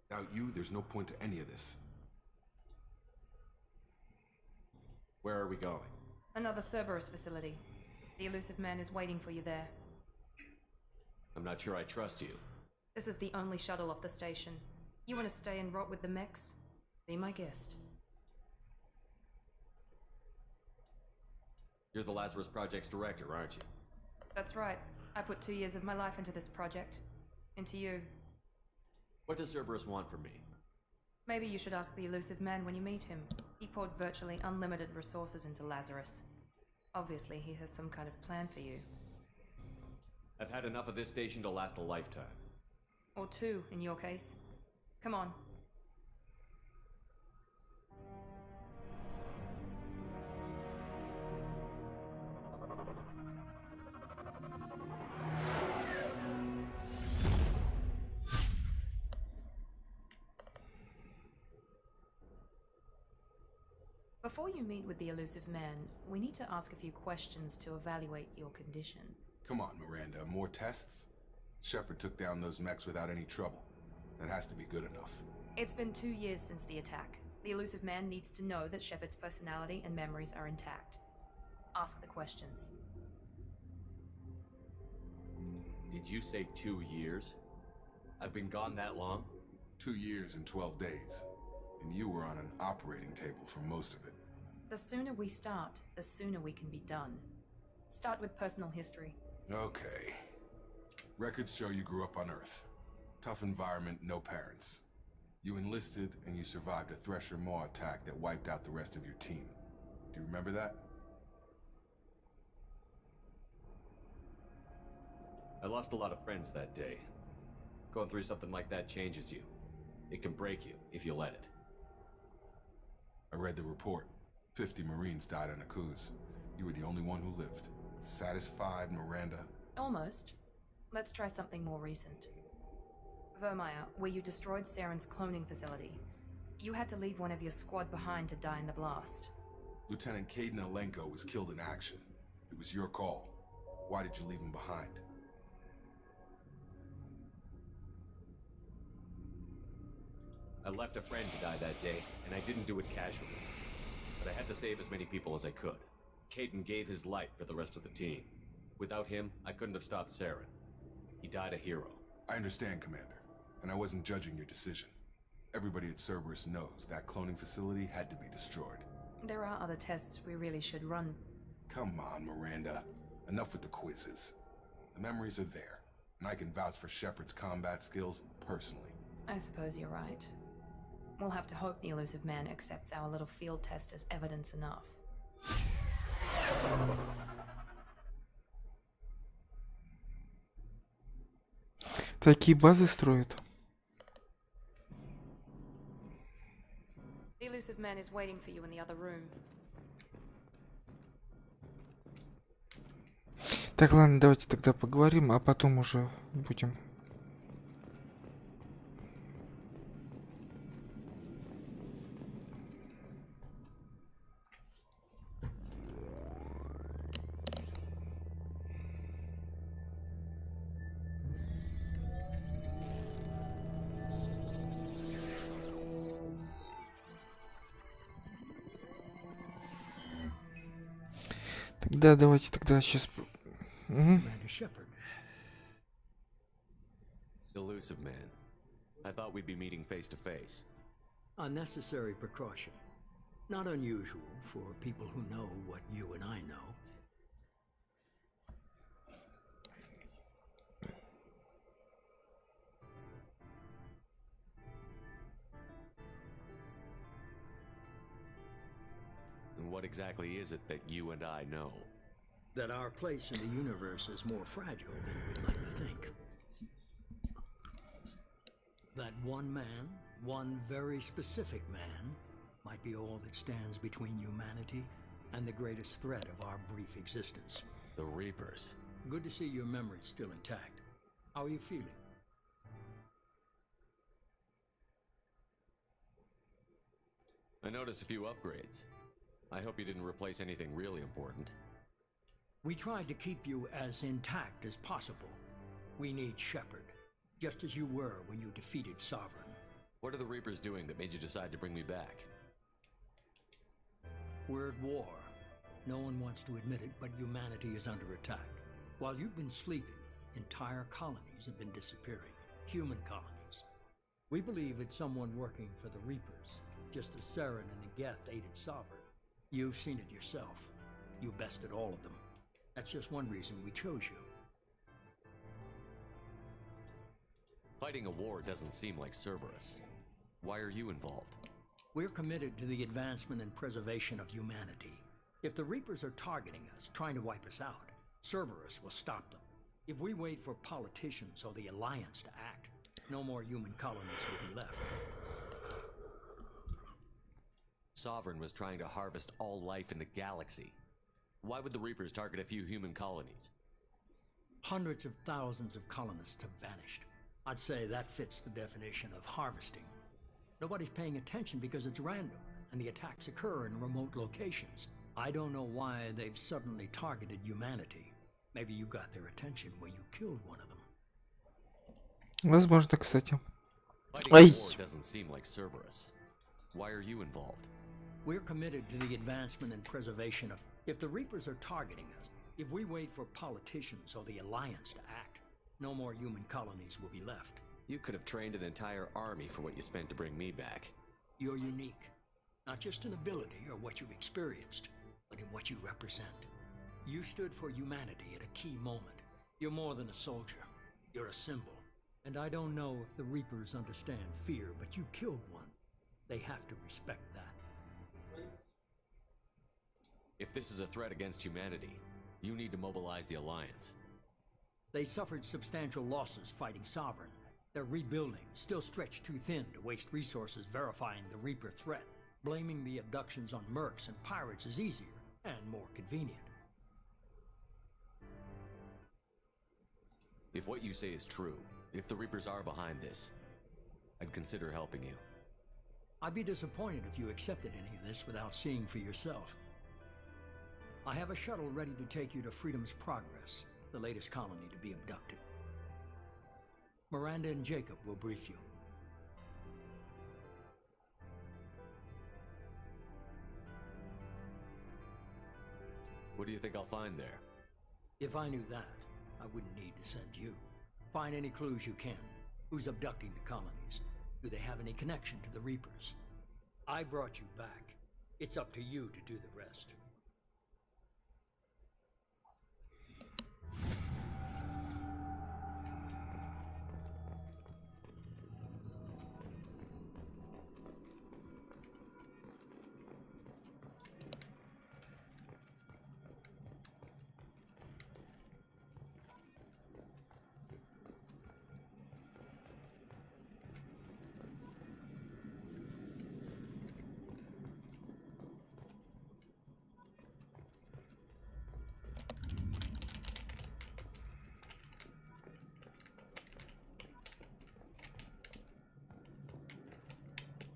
Without you, there's no point to any of this. Where are we going? Another Cerberus facility. The elusive man is waiting for you there. I'm not sure I trust you. This is the only shuttle off the station. You want to stay and rot with the mechs? Be my guest. You're the Lazarus Project's director, aren't you? That's right. I put 2 years of my life into this project. Into you. What does Cerberus want from me? Maybe you should ask the elusive man when you meet him. He poured virtually unlimited resources into Lazarus. Obviously, he has some kind of plan for you. I've had enough of this station to last a lifetime. Or 2, in your case. Come on. Before you meet with the elusive man, we need to ask a few questions to evaluate your condition. Come on, Miranda, more tests? Shepard took down those mechs without any trouble. That has to be good enough. It's been 2 years since the attack. The elusive man needs to know that Shepard's personality and memories are intact. Ask the questions. Did you say 2 years? I've been gone that long? 2 years and 12 days. And you were on an operating table for most of it. The sooner we start, the sooner we can be done. Start with personal history. Okay. Records show you grew up on Earth. Tough environment, no parents. You enlisted and you survived a Thresher Maw attack that wiped out the rest of your team. Do you remember that? I lost a lot of friends that day. Going through something like that changes you. It can break you if you let it. I read the report. 50 Marines died on a cruise. You were the only one who lived. Satisfied, Miranda? Almost. Let's try something more recent. Vermeer, where you destroyed Saren's cloning facility. You had to leave one of your squad behind to die in the blast. Lieutenant Caden Alenko was killed in action. It was your call. Why did you leave him behind? I left a friend to die that day, and I didn't do it casually. But I had to save as many people as I could. Caden gave his life for the rest of the team. Without him, I couldn't have stopped Saren. He died a hero. I understand, Commander, and I wasn't judging your decision. Everybody at Cerberus knows that cloning facility had to be destroyed. There are other tests we really should run. Come on, Miranda. Enough with the quizzes. The memories are there, and I can vouch for Shepard's combat skills personally. I suppose you're right. We'll have to hope the elusive man accepts our little field test as evidence enough. Такие базы строят. The elusive man is waiting for you in the other room. Так, ладно, давайте тогда поговорим, а потом уже будем. Да, давайте тогда сейчас. Elusive man. I thought we'd be meeting face to face. A necessary precaution. Not unusual for people who know what you and I know. And what exactly is it that you and I know? That our place in the universe is more fragile than we'd like to think. That one man, one very specific man, might be all that stands between humanity and the greatest threat of our brief existence. The Reapers. Good to see your memory's still intact. How are you feeling? I noticed a few upgrades. I hope you didn't replace anything really important. We tried to keep you as intact as possible. We need Shepard, just as you were when you defeated Sovereign. What are the Reapers doing that made you decide to bring me back? We're at war. No one wants to admit it, but humanity is under attack. While you've been sleeping, entire colonies have been disappearing. Human colonies. We believe it's someone working for the Reapers, just as Saren and Geth aided Sovereign. You've seen it yourself. You bested all of them. That's just one reason we chose you. Fighting a war doesn't seem like Cerberus. Why are you involved? We're committed to the advancement and preservation of humanity. If the Reapers are targeting us, trying to wipe us out, Cerberus will stop them. If we wait for politicians or the Alliance to act, no more human colonies will be left. Sovereign was trying to harvest all life in the galaxy. Why would the Reapers target a few human colonies? Hundreds of thousands of colonists have vanished. I'd say that fits the definition of harvesting. Nobody's paying attention because it's random, and the attacks occur in remote locations. I don't know why they've suddenly targeted humanity. Maybe you got their attention when you killed one of them. Возможно, кстати. Fighting a war doesn't seem like Cerberus. Why are you involved? We're committed to the advancement and preservation of... If the Reapers are targeting us, if we wait for politicians or the Alliance to act, no more human colonies will be left. You could have trained an entire army for what you spent to bring me back. You're unique. Not just in ability or what you've experienced, but in what you represent. You stood for humanity at a key moment. You're more than a soldier. You're a symbol. And I don't know if the Reapers understand fear, but you killed one. They have to respect that. If this is a threat against humanity, you need to mobilize the Alliance. They suffered substantial losses fighting Sovereign. They're rebuilding, still stretched too thin to waste resources verifying the Reaper threat. Blaming the abductions on mercs and pirates is easier and more convenient. If what you say is true, if the Reapers are behind this, I'd consider helping you. I'd be disappointed if you accepted any of this without seeing for yourself. I have a shuttle ready to take you to Freedom's Progress, the latest colony to be abducted. Miranda and Jacob will brief you. What do you think I'll find there? If I knew that, I wouldn't need to send you. Find any clues you can. Who's abducting the colonies? Do they have any connection to the Reapers? I brought you back. It's up to you to do the rest.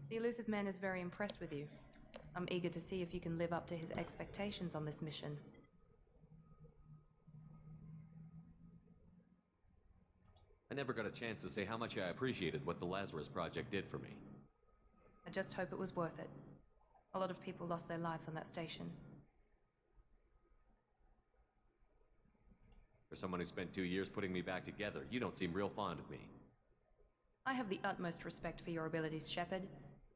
The elusive man is very impressed with you. I'm eager to see if you can live up to his expectations on this mission. I never got a chance to say how much I appreciated what the Lazarus Project did for me. I just hope it was worth it. A lot of people lost their lives on that station. For someone who spent 2 years putting me back together, you don't seem real fond of me. I have the utmost respect for your abilities, Shepard.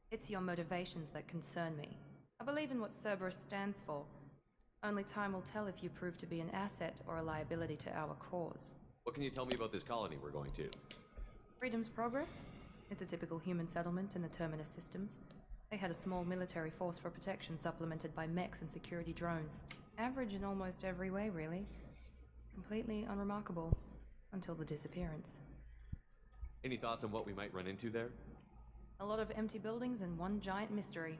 It's your motivations that concern me. I believe in what Cerberus stands for. Only time will tell if you prove to be an asset or a liability to our cause. What can you tell me about this colony we're going to? Freedom's Progress? It's a typical human settlement in the Terminus systems. They had a small military force for protection supplemented by mechs and security drones. Average in almost every way, really. Completely unremarkable. Until the disappearance. Any thoughts on what we might run into there? A lot of empty buildings and one giant mystery.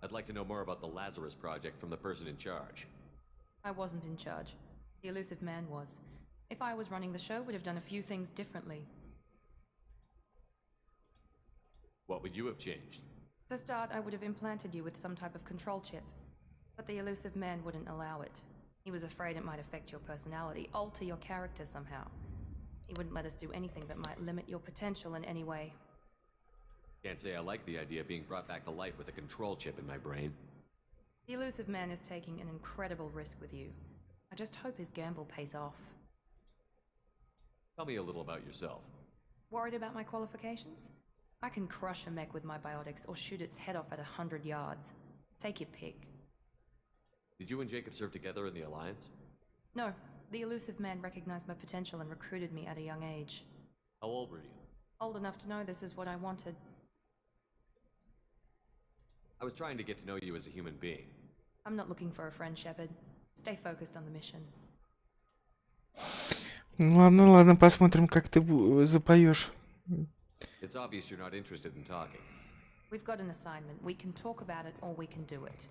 I'd like to know more about the Lazarus Project from the person in charge. I wasn't in charge. The elusive man was. If I was running the show, would have done a few things differently. What would you have changed? To start, I would have implanted you with some type of control chip. But the elusive man wouldn't allow it. He was afraid it might affect your personality, alter your character somehow. He wouldn't let us do anything that might limit your potential in any way. Can't say I like the idea of being brought back to life with a control chip in my brain. The elusive man is taking an incredible risk with you. I just hope his gamble pays off. Tell me a little about yourself. Worried about my qualifications? I can crush a mech with my biotics or shoot its head off at 100 yards. Take your pick. Did you and Jacob serve together in the Alliance? No, the elusive man recognized my potential and recruited me at a young age. How old were you? Old enough to know this is what I wanted. I was trying to get to know you as a human being. I'm not looking for a friend, Shepard. Stay focused on the mission. Ладно, ладно, посмотрим, как ты запоешь. It's obvious you're not interested in talking. We've got an assignment. We can talk about it or we can do it.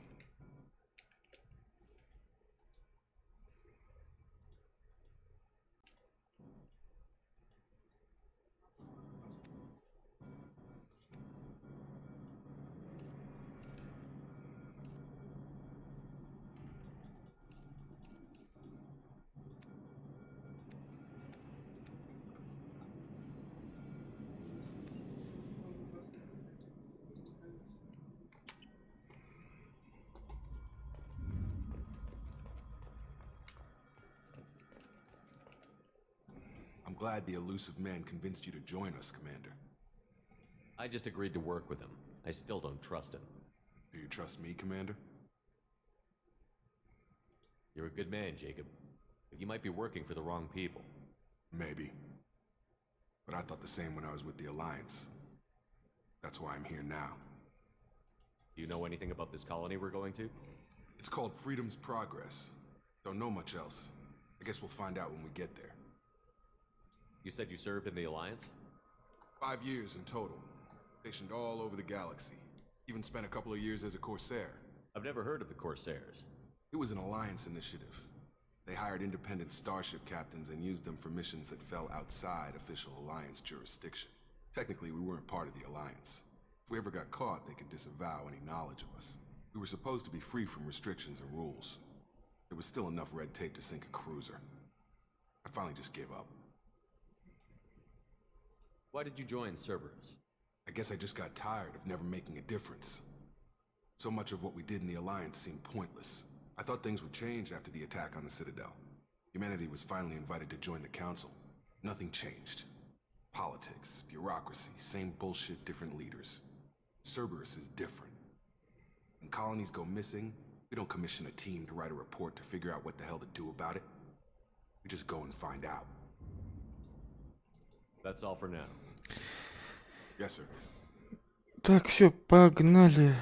I'm glad the elusive man convinced you to join us, Commander. I just agreed to work with him. I still don't trust him. Do you trust me, Commander? You're a good man, Jacob. But you might be working for the wrong people. Maybe. But I thought the same when I was with the Alliance. That's why I'm here now. Do you know anything about this colony we're going to? It's called Freedom's Progress. Don't know much else. I guess we'll find out when we get there. You said you served in the Alliance? 5 years in total. Stationed all over the galaxy. Even spent a couple of years as a Corsair. I've never heard of the Corsairs. It was an Alliance initiative. They hired independent starship captains and used them for missions that fell outside official Alliance jurisdiction. Technically, we weren't part of the Alliance. If we ever got caught, they could disavow any knowledge of us. We were supposed to be free from restrictions and rules. There was still enough red tape to sink a cruiser. I finally just gave up. Why did you join Cerberus? I guess I just got tired of never making a difference. So much of what we did in the Alliance seemed pointless. I thought things would change after the attack on the Citadel. Humanity was finally invited to join the Council. Nothing changed. Politics, bureaucracy, same bullshit, different leaders. Cerberus is different. When colonies go missing, we don't commission a team to write a report to figure out what the hell to do about it. We just go and find out. That's all for now. Yes, sir. Так, все, погнали.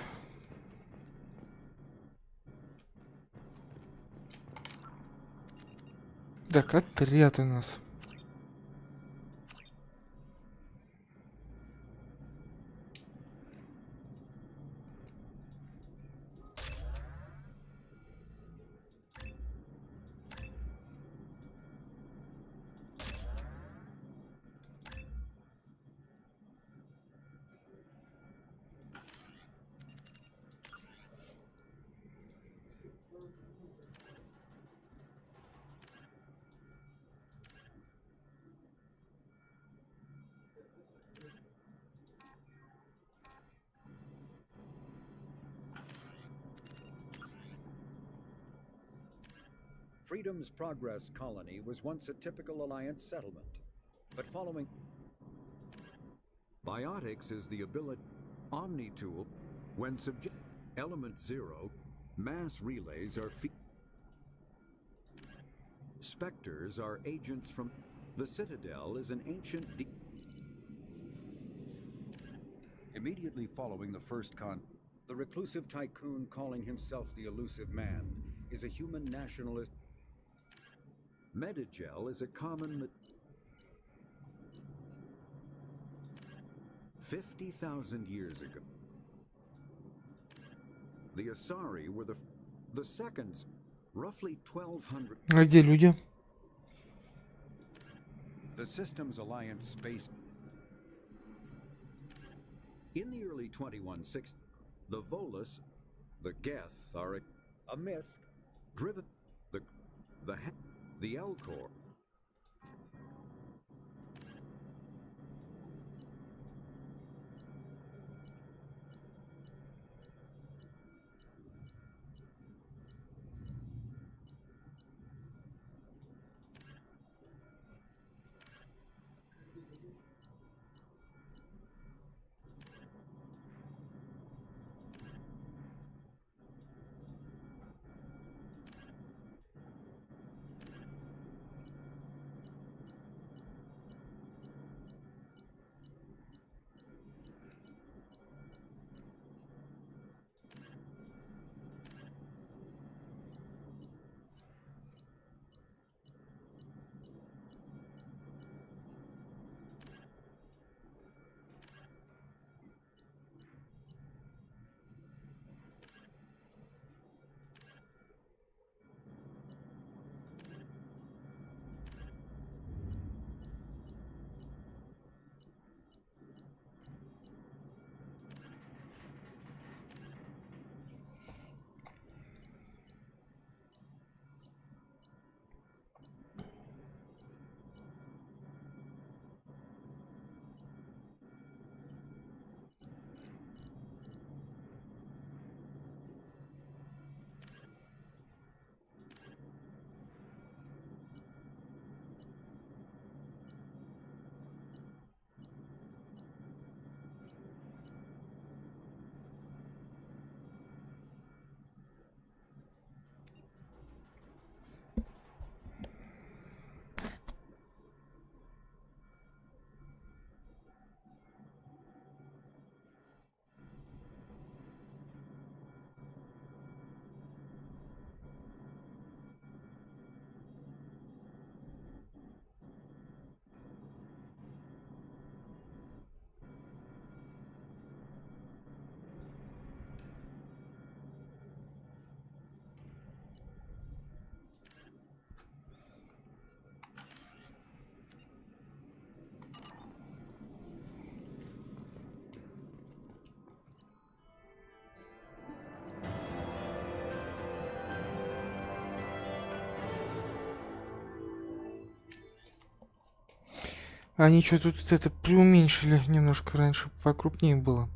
Так, отряд у нас. Freedom's Progress colony was once a typical Alliance settlement, but following... Biotics is the ability... Omni-tool, when subject... Element 0, mass relays are... Spectres are agents from... The Citadel is an ancient... Immediately following the first the reclusive tycoon calling himself the Elusive Man is a human nationalist... Medigel is a common... 50,000 years ago. The Asari were the seconds, roughly 1,200... А где люди? The Systems Alliance space... In the early 2160s, The Volus, the Geth are a myth driven the Elcor. Они что тут это преуменьшили немножко, раньше покрупнее было.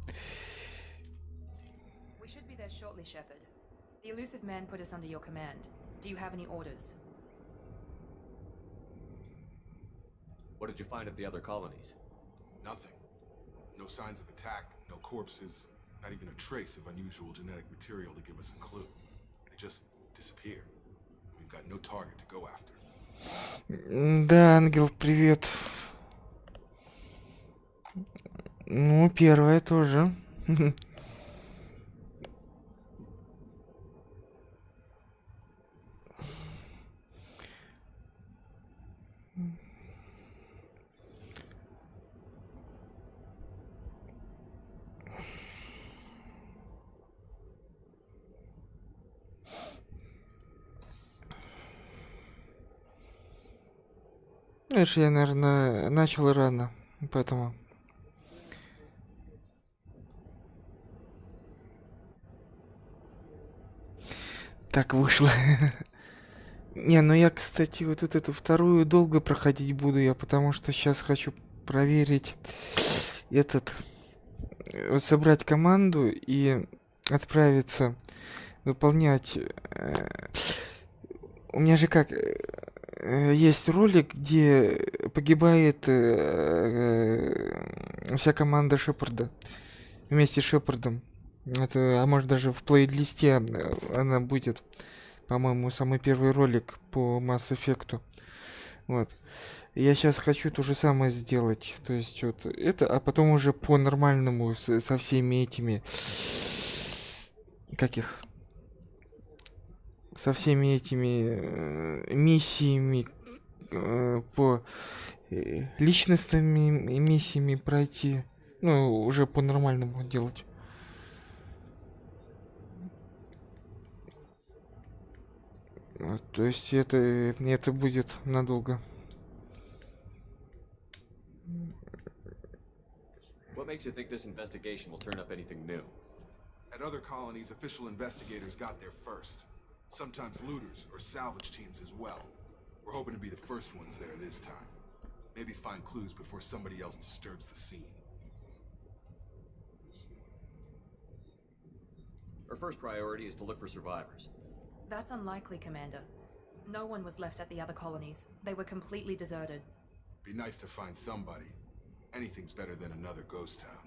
We should be there shortly, Shepard. The elusive man put us under your command. Do you have any orders? What did you find at the other colonies? Nothing. No signs of attack, no corpses, not even a trace of unusual genetic material to give us a clue. They just disappear. We've got no target to go after. Да, Ангел, привет. Ну, первое тоже. Знаешь, я, наверное, начал рано, поэтому... Так вышло. Не, ну я, кстати, вот эту вторую долго проходить буду я, потому что сейчас хочу проверить вот собрать команду и отправиться выполнять. У меня же как есть ролик, где погибает вся команда Шепарда вместе с Шепардом. Это, а может даже в плейлисте она будет, по-моему, самый первый ролик по Mass Effect. Вот. Я сейчас хочу то же самое сделать. То есть вот это, а потом уже по нормальному со всеми этими... Со всеми этими миссиями по личностными миссиями пройти. Ну, уже по нормальному делать. То есть это будет надолго. What makes you think this investigation will turn up anything new? At At other colonies, official investigators got there first. Sometimes looters or salvage teams as well. We're hoping to be the first ones there this time. Maybe find clues before somebody else disturbs the scene. Our first priority is to look for survivors. That's unlikely, Commander. No one was left at the other colonies. They were completely deserted. Be nice to find somebody. Anything's better than another ghost town.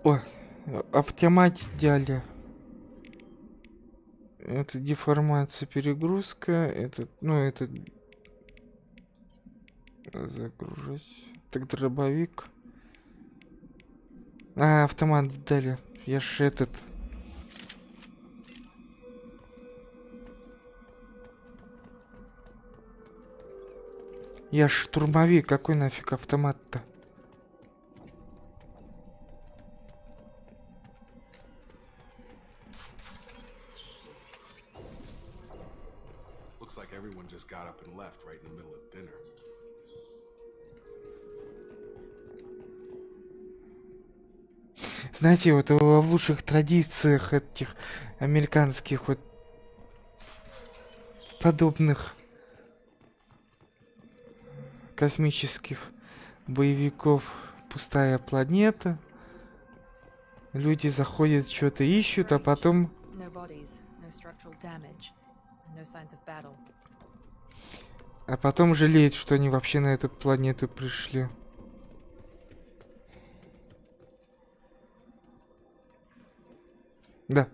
О, автомате дяли. Это деформация, перегрузка. Это, ну, это... Загружать. Так, дробовик. А, автомат дали. Я ж этот... Я ж штурмовик. Какой нафиг автомат-то? Looks like everyone just got up and left right in the middle of dinner. Знаете, вот в лучших традициях этих американских вот подобных космических боевиков, пустая планета, люди заходят, что-то ищут, а потом жалеют, что они вообще на эту планету пришли. Да.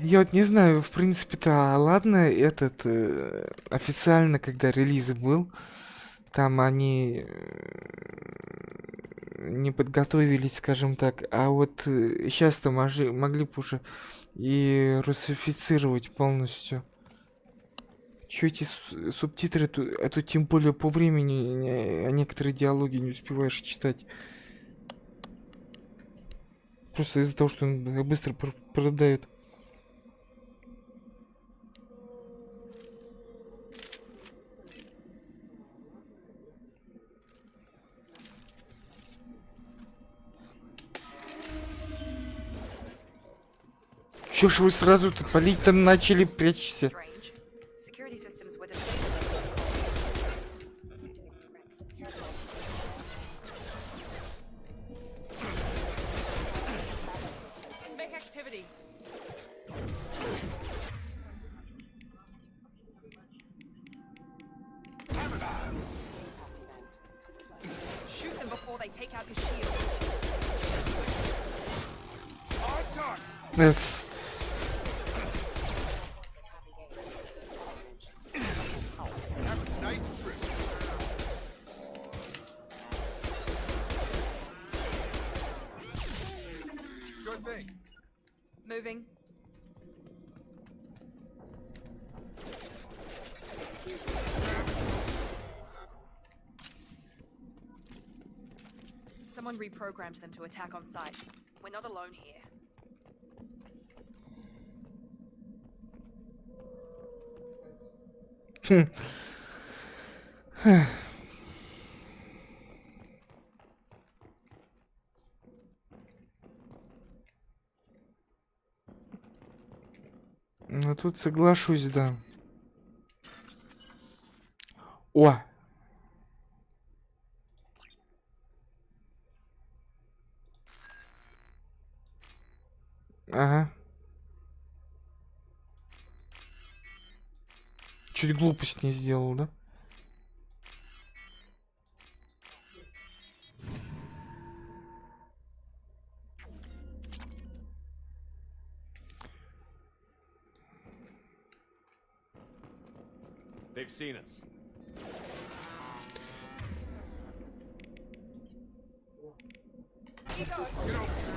Я вот не знаю, в принципе-то, ладно, этот официально, когда релиз был, там они не подготовились, скажем так, а вот сейчас-то могли бы уже и русифицировать полностью. Чё эти субтитры, это тем более по времени, а некоторые диалоги не успеваешь читать. Просто из-за того, что он быстро продает. Чё ж вы сразу тут палить там начали, прячься? Yes. Moving. Someone reprogrammed them to attack on sight. We're not alone here. Ну тут соглашусь, да. О! Ага. Чуть глупость не сделал, да? They've seen us.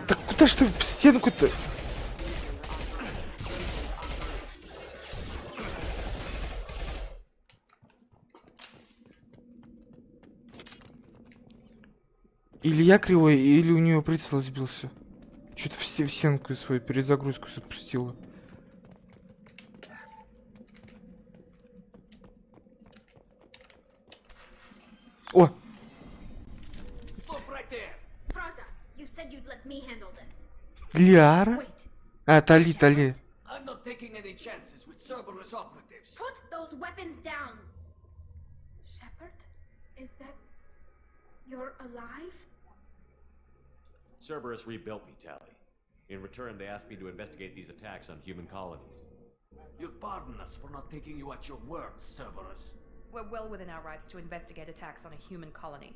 Так куда ж ты в стенку-то? Или я кривой, или у нее прицел сбился. Что-то в стенку свою перезагрузку запустила. О! Ляра? А, Тали. I'm not taking any chances with Cerberus operatives. Put those weapons down! Shepard? Is that... You're alive? Cerberus rebuilt me, Tally. In return, they asked me to investigate these attacks on human colonies. You'll pardon us for not taking you at your word, Cerberus. We're well within our rights to investigate attacks on a human colony.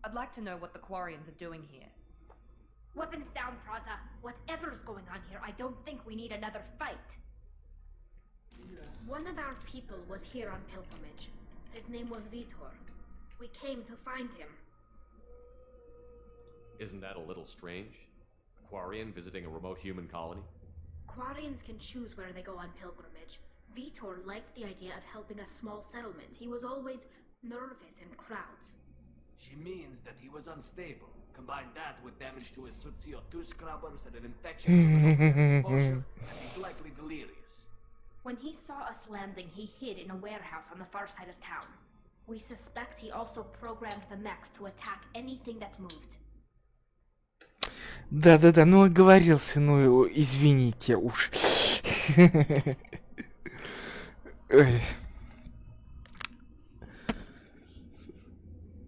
I'd like to know what the Quarians are doing here. Weapons down, Praza. Whatever's going on here, I don't think we need another fight. One of our people was here on pilgrimage. His name was Vitor. We came to find him. Isn't that a little strange? A Quarian visiting a remote human colony? Quarians can choose where they go on pilgrimage. Vitor liked the idea of helping a small settlement. He was always nervous in crowds. She means that he was unstable. Combine that with damage to his suit CO2 scrubbers and an infection from exposure, and he's likely delirious. When he saw us landing, he hid in a warehouse on the far side of town. We suspect he also programmed the mechs to attack anything that moved. Да, ну оговорился, ну извините уж. Ой.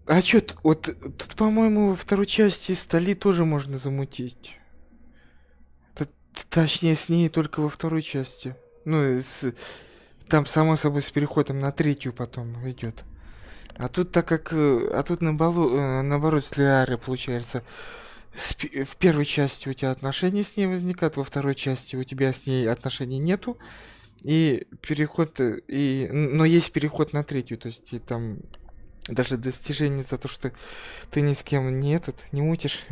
А чё, вот тут, по-моему, во второй части Стали тоже можно замутить. Точнее, с ней только во второй части. Ну, там, само собой, с переходом на третью потом идет. А тут, так как... А тут наоборот, с Лиарой, получается. В первой части у тебя отношения с ней возникают, во второй части у тебя с ней отношений нету. И переход... Но есть переход на третью, то есть и там... Даже достижение за то, что ты ни с кем не мутишь.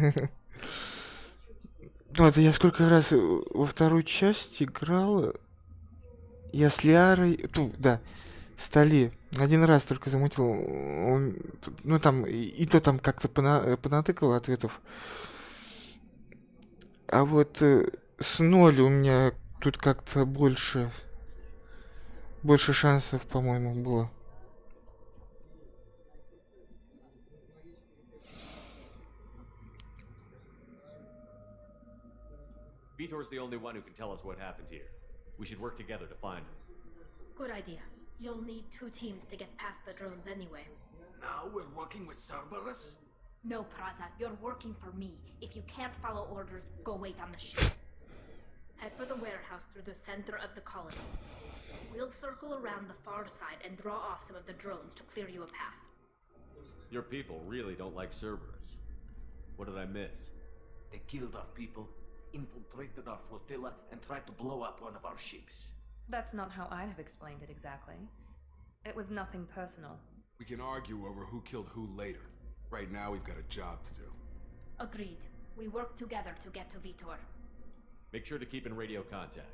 Вот, я сколько раз во вторую часть играл. Я с Лиарой... Стали. Один раз только замутил. Ну, там, и то там как-то понатыкал ответов. А вот с Ноль у меня тут как-то больше шансов, по-моему, было. Vitor's the only one who can tell us what happened here. We should work together to find him. Good idea. You'll need 2 teams to get past the drones anyway. Now we're working with Cerberus? No, Praza, you're working for me. If you can't follow orders, go wait on the ship. Head for the warehouse through the center of the colony. We'll circle around the far side and draw off some of the drones to clear you a path. Your people really don't like Cerberus. What did I miss? They killed our people, infiltrated our flotilla, and tried to blow up one of our ships. That's not how I'd have explained it exactly. It was nothing personal. We can argue over who killed who later. Right now, we've got a job to do. Agreed. We work together to get to Vitor. Make sure to keep in radio contact.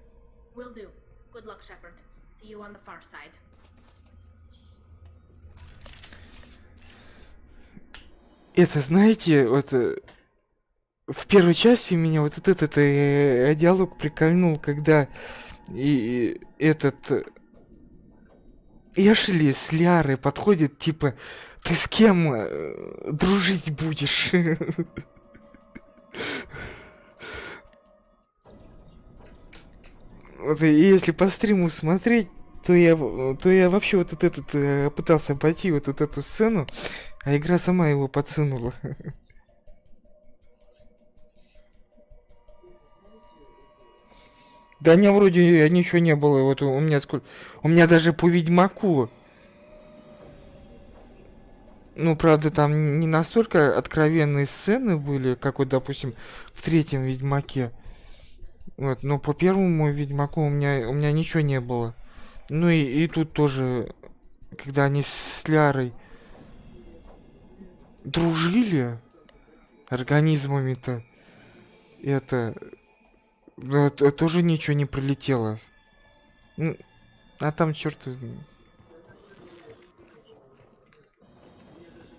Will do. Good luck, Shepard. See you on the far side. Это, знаете, вот в первой части меня вот этот диалог прикольнул, когда Эшли с Лиарой подходит, типа, ты с кем дружить будешь? Вот, и если по стриму смотреть, то я вообще вот пытался обойти вот эту сцену, а игра сама его подсунула. Да не, вроде ничего не было. Вот у меня даже по Ведьмаку. Ну, правда, там не настолько откровенные сцены были, как вот, допустим, в третьем Ведьмаке. Вот, но по первому Ведьмаку у меня ничего не было. Ну и тут тоже когда они с Лярой дружили организмами-то, это... Ну, тоже ничего не прилетело. Ну, а там черт знает.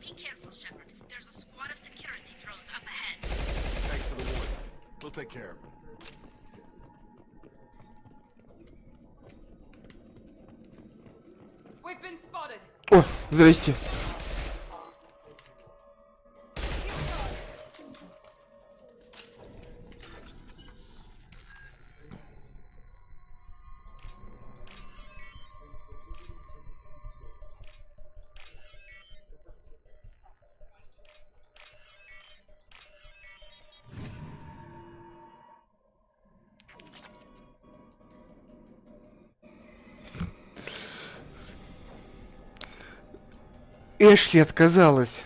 Be careful, Shepard. There's a squad of security drones up ahead. Thanks for the warning. We'll take care of it. We've been spotted. О, здрасте. Эшли отказалась.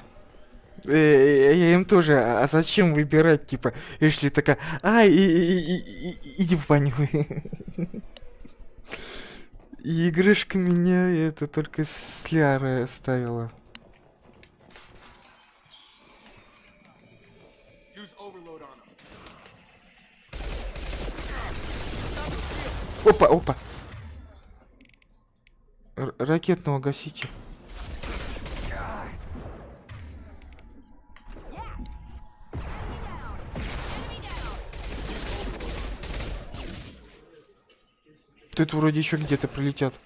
Я им тоже, а зачем выбирать, типа, Эшли такая, иди в баню. И игрушка меня это только с Лярой оставила. Опа, опа. Ракетного гасите. Тут вроде еще где-то прилетят.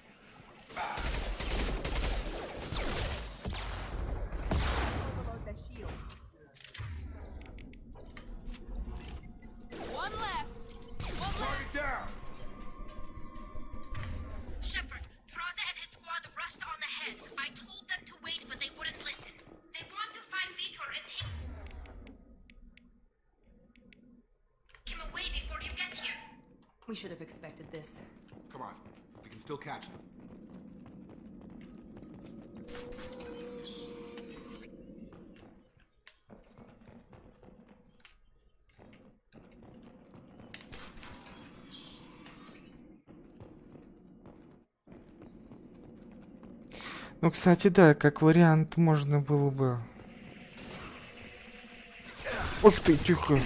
We should have expected this. Come on, we can still catch them. Ну, кстати, да, как вариант можно было бы... Ух ты, тихо.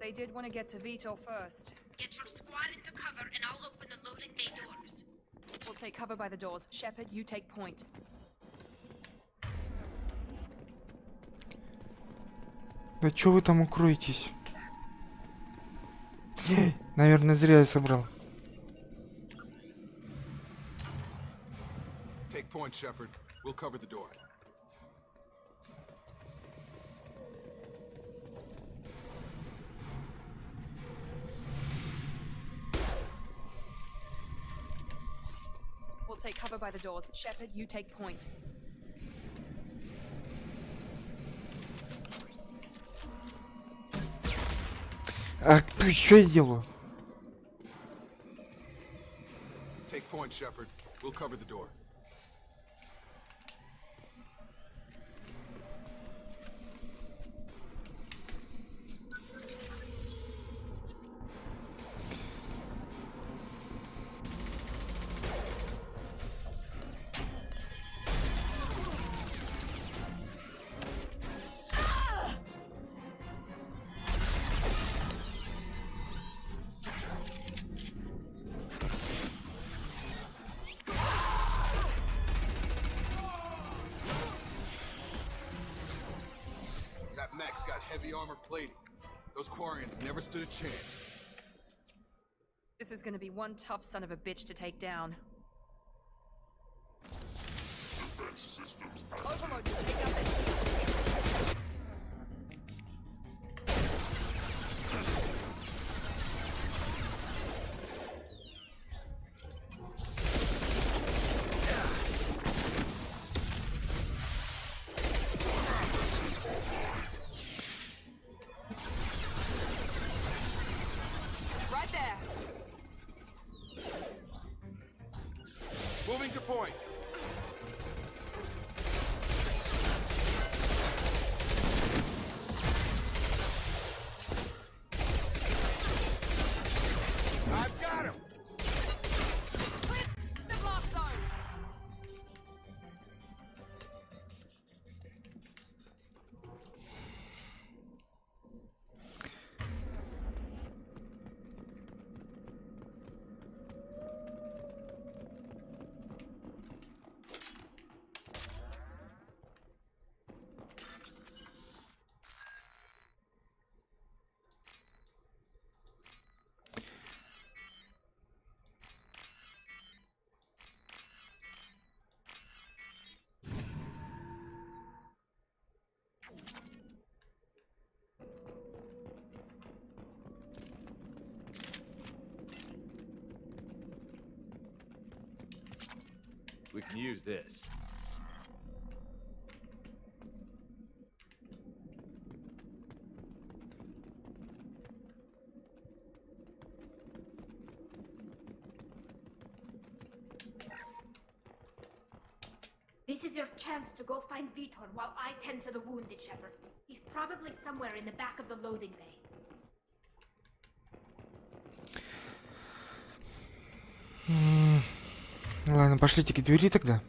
They did want to get to Vito first. Get your squad into cover and I'll open the loading bay doors. We'll take cover by the doors. Shepard, you take point. Да чё вы там укроетесь? Наверное, зря я собрал. Take point, Shepard. We'll cover the door. We'll take cover by the doors. Shepard, you take point. А что я делаю? Take point, Shepard. We'll cover the door. Mech's got heavy armor plating. Those Quarians never stood a chance. This is gonna be one tough son of a bitch to take down. Overload, take out that. Moving to point. I've got him. The blast zone! We can use this. This is your chance to go find Vitor while I tend to the wounded shepherd. He's probably somewhere in the back of the loading bay. Ладно, пошлите к двери тогда.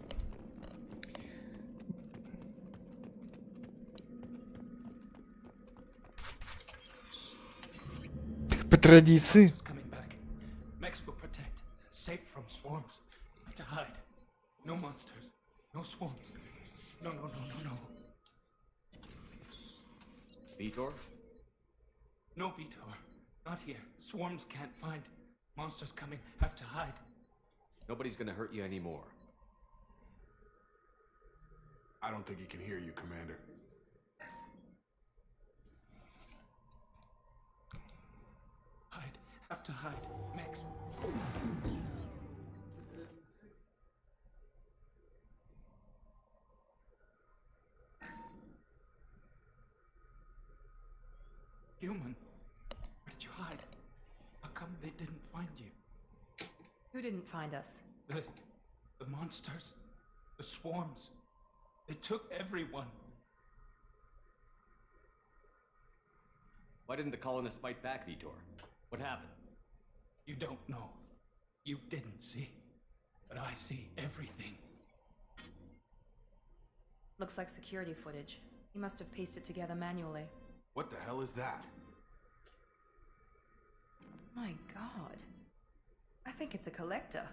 По традиции. Coming back. Mex will protect. Safe from swarms. To hide. No monsters. No swarms. No. Vitor? No, Vitor. Not here. Swarms can't find. Monsters coming. Have to hide. Nobody's gonna hurt you anymore. I don't think he can hear you, Commander. Hide. Have to hide. Mex. Human. Where did you hide? How come they didn't find you? Who didn't find us? The monsters. The swarms. They took everyone. Why didn't the colonists fight back, Vitor? What happened? You don't know. You didn't see. But I see everything. Looks like security footage. He must have pieced it together manually. What the hell is that? My god. I think it's a collector.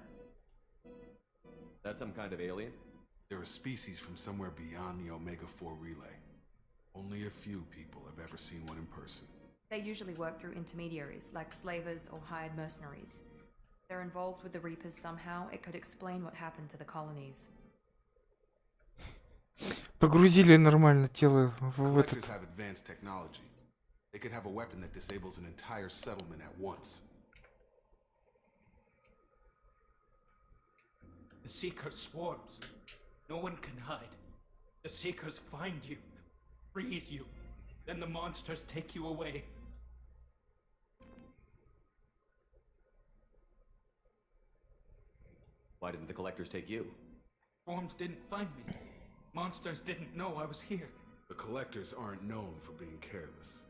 That some kind of alien? They're a species from somewhere beyond the Omega-4 relay. Only a few people have ever seen one in person. They usually work through intermediaries, like slavers or hired mercenaries. They're involved with the Reapers somehow. It could explain what happened to the colonies. Погрузили нормально тело в Collectors этот. have advanced technology. They could have a weapon that disables an entire settlement at once. The Seeker swarms. No one can hide. The Seekers find you, freeze you, then the monsters take you away. Why didn't the collectors take you? Swarms didn't find me. Monsters didn't know I was here. The collectors aren't known for being careless.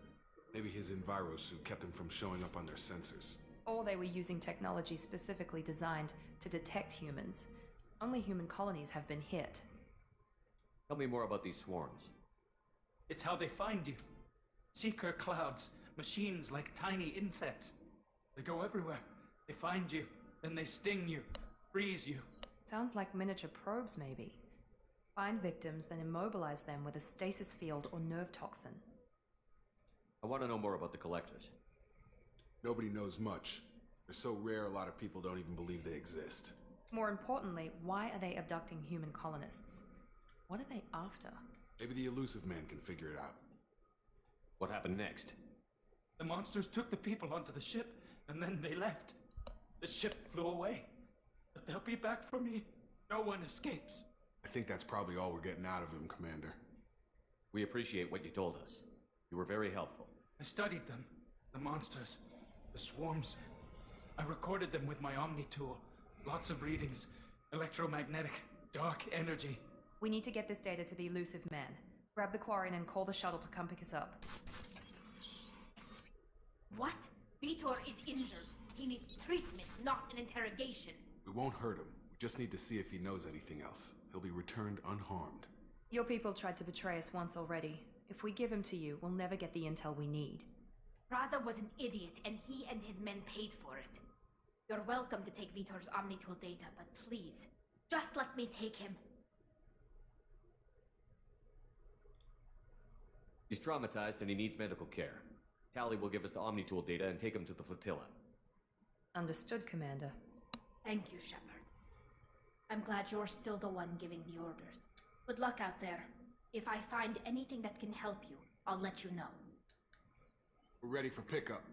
Maybe his envirosuit kept him from showing up on their sensors. Or they were using technology specifically designed to detect humans. Only human colonies have been hit. Tell me more about these swarms. It's how they find you. Seeker clouds, machines like tiny insects. They go everywhere. They find you, then they sting you, freeze you. Sounds like miniature probes, maybe. Find victims, then immobilize them with a stasis field or nerve toxin. I want to know more about the collectors. Nobody knows much. They're so rare, a lot of people don't even believe they exist. More importantly, why are they abducting human colonists? What are they after? Maybe the elusive man can figure it out. What happened next? The monsters took the people onto the ship, and then they left. The ship flew away. But they'll be back for me. No one escapes. I think that's probably all we're getting out of him, Commander. We appreciate what you told us. You were very helpful. I studied them. The monsters. The swarms. I recorded them with my Omni tool. Lots of readings. Electromagnetic, dark energy. We need to get this data to the elusive man. Grab the quarry and call the shuttle to come pick us up. What? Vitor is injured. He needs treatment, not an interrogation. We won't hurt him. We just need to see if he knows anything else. He'll be returned unharmed. Your people tried to betray us once already. If we give him to you, we'll never get the intel we need. Raza was an idiot, and he and his men paid for it. You're welcome to take Vitor's Omnitool data, but please, just let me take him. He's traumatized and he needs medical care. Tally will give us the Omnitool data and take him to the flotilla. Understood, Commander. Thank you, Shepard. I'm glad you're still the one giving the orders. Good luck out there. If I find anything that can help you, I'll let you know. We're ready for pickup.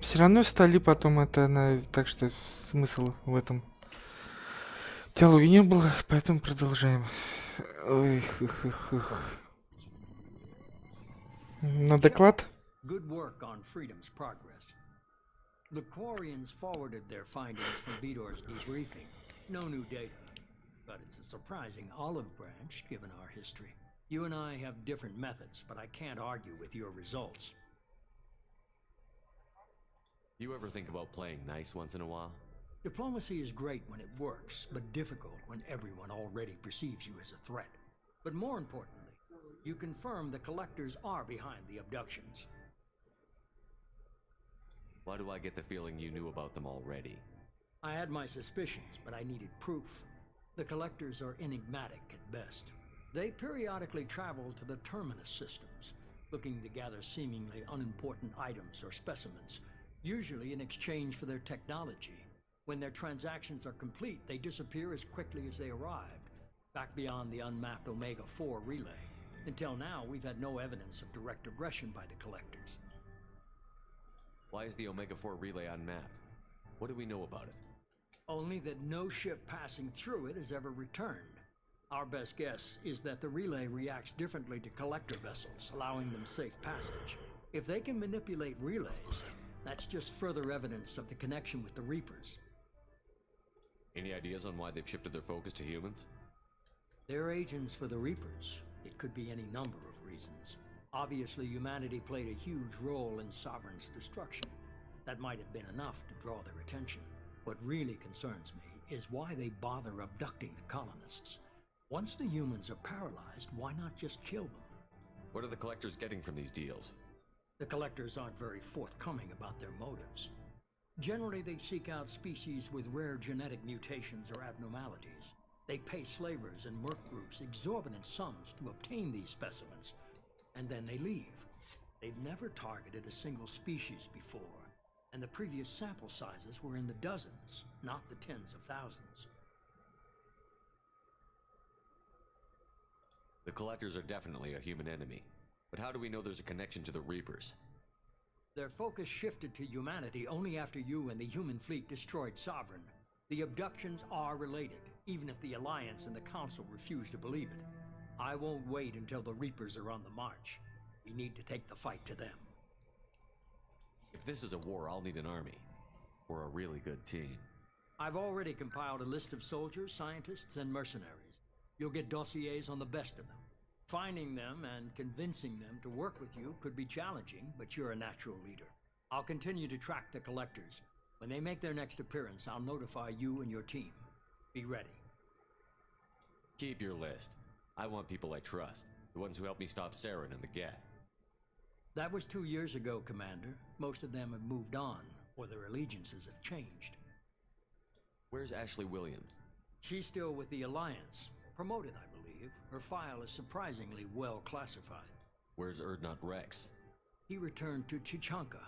Все равно стали потом это, так что смысл в этом диалоге не было, поэтому продолжаем. Ой, на доклад. Good work on Freedom's progress. The Quarians forwarded their findings from Vitor's debriefing. No new data, but it's a surprising olive branch given our history. You and I have different methods, but I can't argue with your results. You ever think about playing nice once in a while? Diplomacy is great when it works, but difficult when everyone already perceives you as a threat. But more importantly, you confirm the collectors are behind the abductions. Why do I get the feeling you knew about them already? I had my suspicions, but I needed proof. The collectors are enigmatic at best. They periodically travel to the terminus systems, looking to gather seemingly unimportant items or specimens, usually in exchange for their technology. When their transactions are complete, they disappear as quickly as they arrived, back beyond the unmapped Omega-4 relay. Until now, we've had no evidence of direct aggression by the collectors. Why is the Omega-4 relay unmapped? What do we know about it? Only that no ship passing through it has ever returned. Our best guess is that the relay reacts differently to collector vessels, allowing them safe passage. If they can manipulate relays, that's just further evidence of the connection with the Reapers. Any ideas on why they've shifted their focus to humans? They're agents for the Reapers. It could be any number of reasons. Obviously, humanity played a huge role in Sovereign's destruction. That might have been enough to draw their attention. What really concerns me is why they bother abducting the colonists. Once the humans are paralyzed, why not just kill them? What are the collectors getting from these deals? The collectors aren't very forthcoming about their motives. Generally, they seek out species with rare genetic mutations or abnormalities. They pay slavers and merc groups exorbitant sums to obtain these specimens, and then they leave. They've never targeted a single species before, and the previous sample sizes were in the dozens, not the tens of thousands. The collectors are definitely a human enemy, but how do we know there's a connection to the Reapers? Their focus shifted to humanity only after you and the human fleet destroyed Sovereign. The abductions are related, even if the Alliance and the Council refuse to believe it. I won't wait until the Reapers are on the march. We need to take the fight to them. If this is a war, I'll need an army. We're a really good team. I've already compiled a list of soldiers, scientists, and mercenaries. You'll get dossiers on the best of them. Finding them and convincing them to work with you could be challenging, but you're a natural leader. I'll continue to track the collectors. When they make their next appearance, I'll notify you and your team. Be ready. Keep your list. I want people I trust. The ones who helped me stop Saren and the Geth. That was 2 years ago, Commander. Most of them have moved on, or their allegiances have changed. Where's Ashley Williams? She's still with the Alliance. Promoted, I believe. Her file is surprisingly well classified. Where's Erdnot Rex? He returned to Chichanka,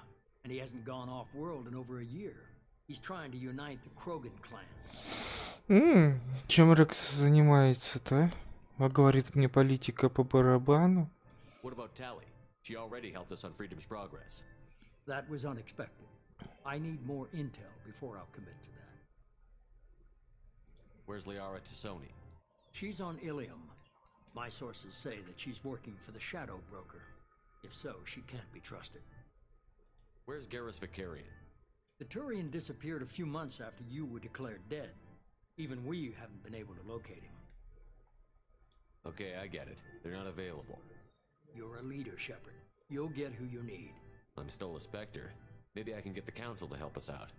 and he hasn't gone off-world in over a year. He's trying to unite the Krogan clan. Чем Рекс занимается-то? А говорит мне политика по барабану. What about Tally? She already helped us on Freedom's progress. That was unexpected. I need more intel before I'll commit to that. Where's Liara Tassoni? She's on Ilium. My sources say that she's working for the Shadow Broker. If so, she can't be trusted. Where's Garrus Vicarian? The Turian disappeared a few months after you were declared dead. Even we haven't been able to locate him. Okay, I get it. They're not available. You're a leader, Shepard. You'll get who you need. I'm still a Spectre. Maybe I can get the Council to help us out.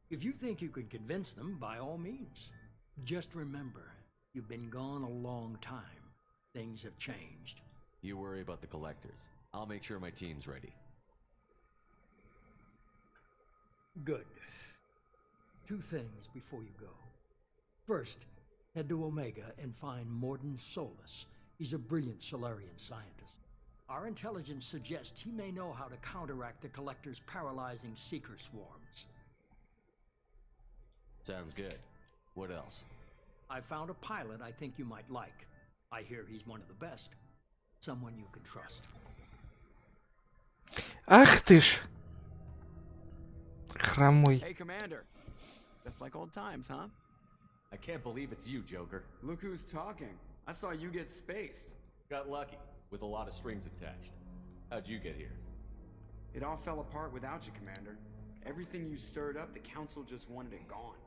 If you think you could convince them, by all means. Just remember, you've been gone a long time. Things have changed. You worry about the Collectors. I'll make sure my team's ready. Good. Two things before you go. First, head to Omega and find Morden Solus. He's a brilliant Solarian scientist. Our intelligence suggests he may know how to counteract the Collector's paralyzing seeker swarms. Sounds good. What else? I found a pilot I think you might like. I hear he's one of the best. Someone you can trust. Ах ты ж! Хромой. Hey, Commander. Just like old times, huh? I can't believe it's you, Joker. Look who's talking. I saw you get spaced. Got lucky, with a lot of strings attached. How'd you get here? It all fell apart without you, Commander. Everything you stirred up, the Council just wanted it gone.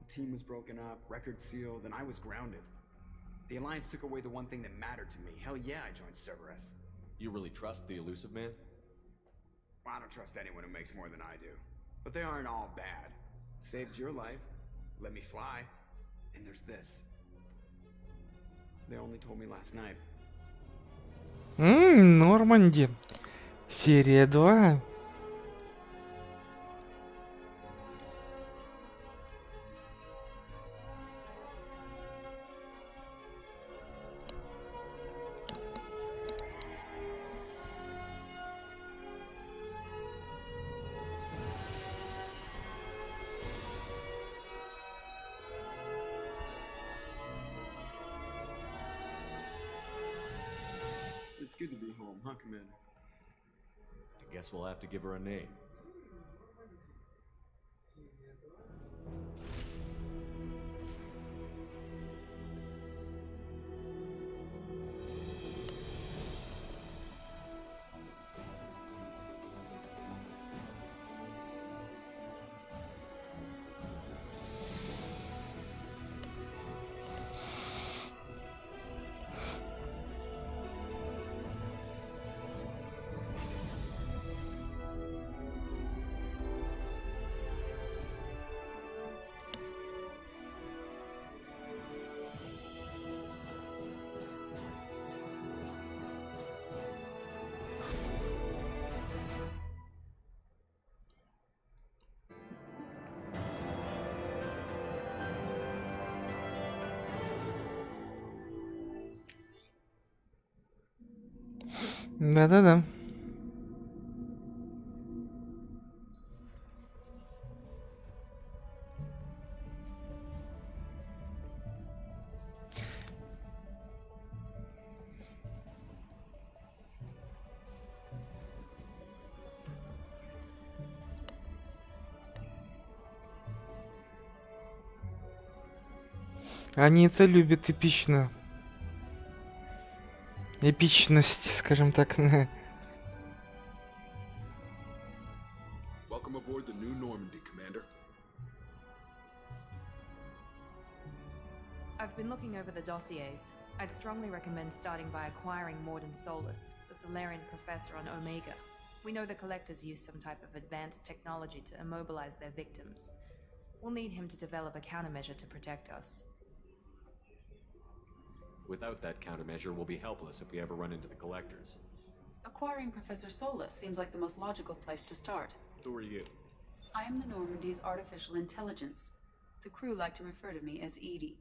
The team was broken up, record sealed, and I was grounded. The Alliance took away the one thing that mattered to me. Hell yeah, I joined Cerberus. You really trust the Elusive Man? Well, I don't trust anyone who makes more than I do. But they aren't all bad. Saved your life, let me fly, and there's this. They only told me last night. Норманди. Серия 2. It's good to be home, huh, Commander? I guess we'll have to give her a name. Да-да-да. Они это любят эпично. Эпичность, скажем так. Welcome aboard the new Normandy, Commander. I've been looking over the dossiers. I'd strongly recommend starting by acquiring Morden Solus, the Solarian professor on Omega. We know the Collectors use some type of advanced technology to immobilize their victims. We'll need him to develop a countermeasure to protect us. Without that countermeasure, we'll be helpless if we ever run into the Collectors. Acquiring Professor Solus seems like the most logical place to start. Who are you? I am the Normandy's artificial intelligence. The crew like to refer to me as Edie.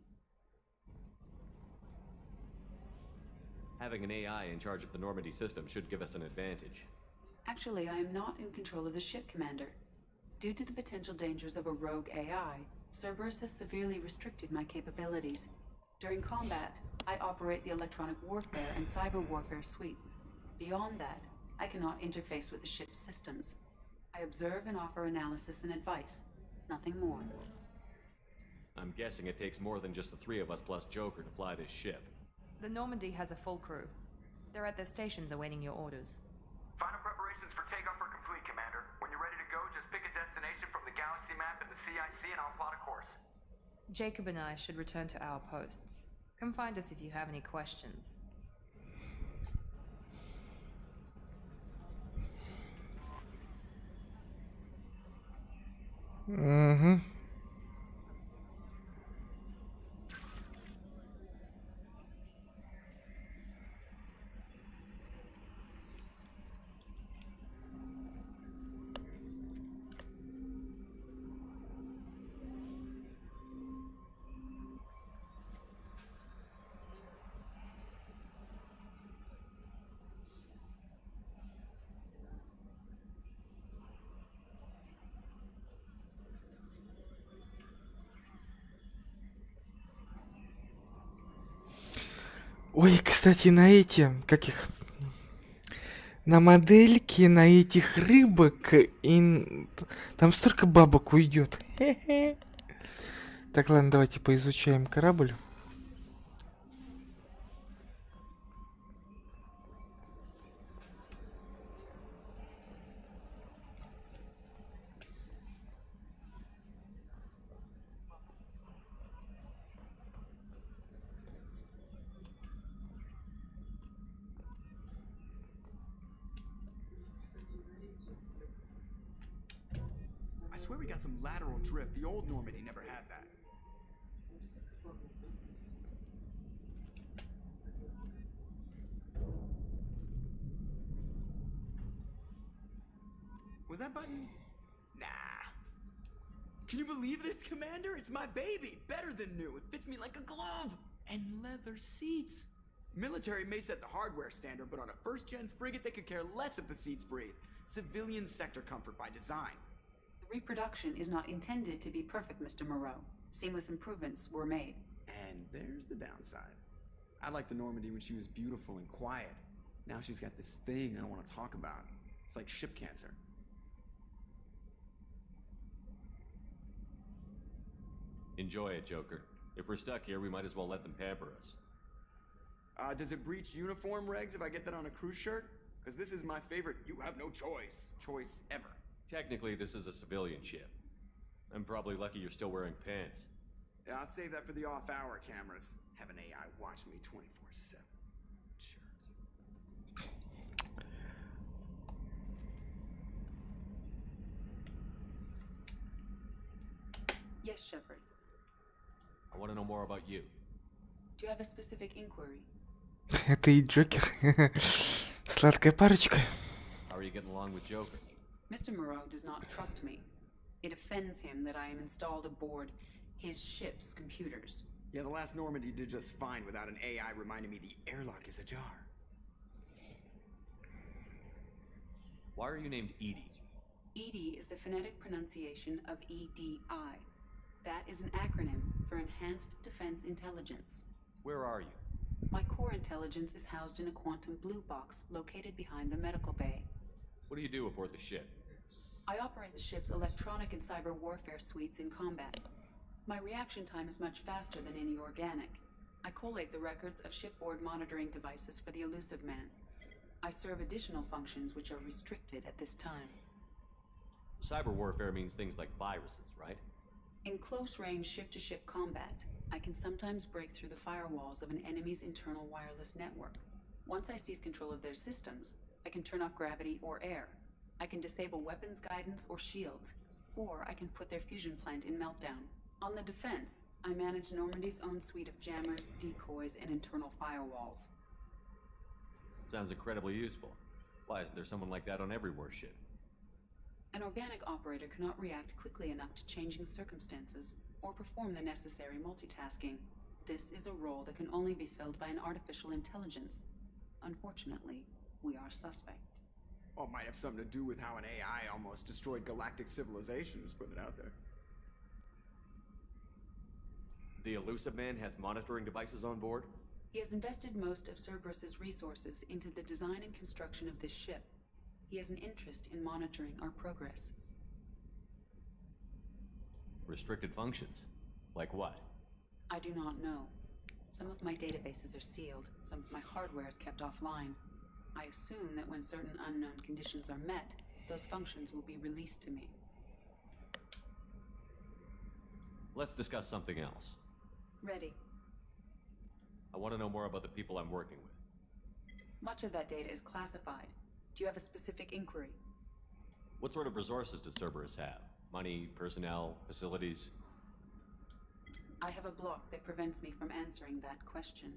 Having an AI in charge of the Normandy system should give us an advantage. Actually, I am not in control of the ship, Commander. Due to the potential dangers of a rogue AI, Cerberus has severely restricted my capabilities. During combat, I operate the electronic warfare and cyber warfare suites. Beyond that, I cannot interface with the ship's systems. I observe and offer analysis and advice. Nothing more. I'm guessing it takes more than just the three of us plus Joker to fly this ship. The Normandy has a full crew. They're at their stations awaiting your orders. Final preparations for takeoff are complete, Commander. When you're ready to go, just pick a destination from the galaxy Jacob and I should return to our posts. Come find us if you have any questions. Угу. Ой, кстати, на эти, как их, на модельки, на этих рыбок, и там столько бабок уйдет. Так, ладно, давайте поизучаем корабль. I swear we got some lateral drift. The old Normandy never had that. Was that button? Nah. Can you believe this, Commander? It's my baby. Better than new. It fits me like a glove. And leather seats. Military may set the hardware standard, but on a first-gen frigate, they could care less if the seats breathe. Civilian sector comfort by design. The reproduction is not intended to be perfect, Mr. Moreau. Seamless improvements were made. And there's the downside. I liked the Normandy when she was beautiful and quiet. Now she's got this thing I don't want to talk about. It's like ship cancer. Enjoy it, Joker. If we're stuck here, we might as well let them pamper us. Does it breach uniform regs if I get that on a cruise shirt? Because this is my favorite you have no choice ever. Technically, this is a civilian ship. I'm probably lucky you're still wearing pants. Yeah, I'll save that for the off-hour cameras. Have an AI watch me 24/7. Shirts. Yes, Shepard. I want to know more about you. Do you have a specific inquiry? Это и Джокер. Сладкая парочка. How are you getting along with Joker? Mr. Moreau does not trust me. It offends him that I am installed aboard his ship's computers. Yeah, the last Normandy did just fine without an AI reminding me the airlock is ajar. Why are you named Edie? EDI is the phonetic pronunciation of EDI. That is an acronym for Enhanced Defense Intelligence. Where are you? My core intelligence is housed in a quantum blue box located behind the medical bay. What do you do aboard the ship? I operate the ship's electronic and cyber warfare suites in combat. My reaction time is much faster than any organic. I collate the records of shipboard monitoring devices for the elusive man. I serve additional functions which are restricted at this time. Cyber warfare means things like viruses, right? In close-range ship-to-ship combat, I can sometimes break through the firewalls of an enemy's internal wireless network. Once I seize control of their systems, I can turn off gravity or air. I can disable weapons guidance or shields, or I can put their fusion plant in meltdown. On the defense, I manage Normandy's own suite of jammers, decoys, and internal firewalls. Sounds incredibly useful. Why isn't there someone like that on every warship? An organic operator cannot react quickly enough to changing circumstances or perform the necessary multitasking. This is a role that can only be filled by an artificial intelligence. Unfortunately, we are suspect. Well, it might have something to do with how an AI almost destroyed galactic civilization, just putting it out there. The elusive man has monitoring devices on board? He has invested most of Cerberus's resources into the design and construction of this ship. He has an interest in monitoring our progress. Restricted functions? Like what? I do not know. Some of my databases are sealed, some of my hardware is kept offline. I assume that when certain unknown conditions are met, those functions will be released to me. Let's discuss something else. Ready. I want to know more about the people I'm working with. Much of that data is classified. Do you have a specific inquiry? What sort of resources does Cerberus have? Money, personnel, facilities? I have a block that prevents me from answering that question.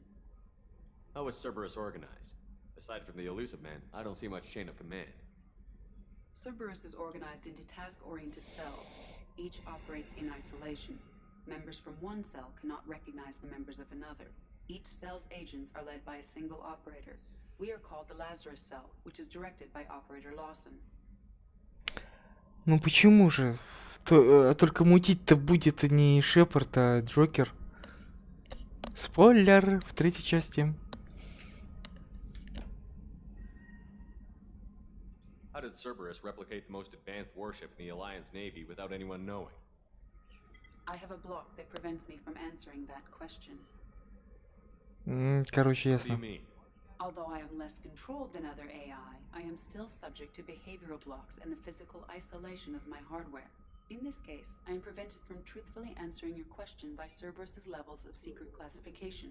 How is Cerberus organized? Aside from the elusive man, I don't see much chain of command. Cerberus is organized into task-oriented cells. Each operates in isolation. Members from one cell cannot recognize the members of another. Each cell's agents are led by a single operator. We are called the Lazarus cell, which is directed by Operator Lawson. Ну почему же? Только мутить-то будет не Шепард, а Джокер. Спойлер в третьей части. How did Cerberus replicate the most advanced warship in the Alliance Navy without anyone knowing? I have a block that prevents me from answering that question. Короче, What do you ясно. mean? Although I am less controlled than other AI, I am still subject to behavioral blocks and the physical isolation of my hardware. In this case, I am prevented from truthfully answering your question by Cerberus's levels of secret classification.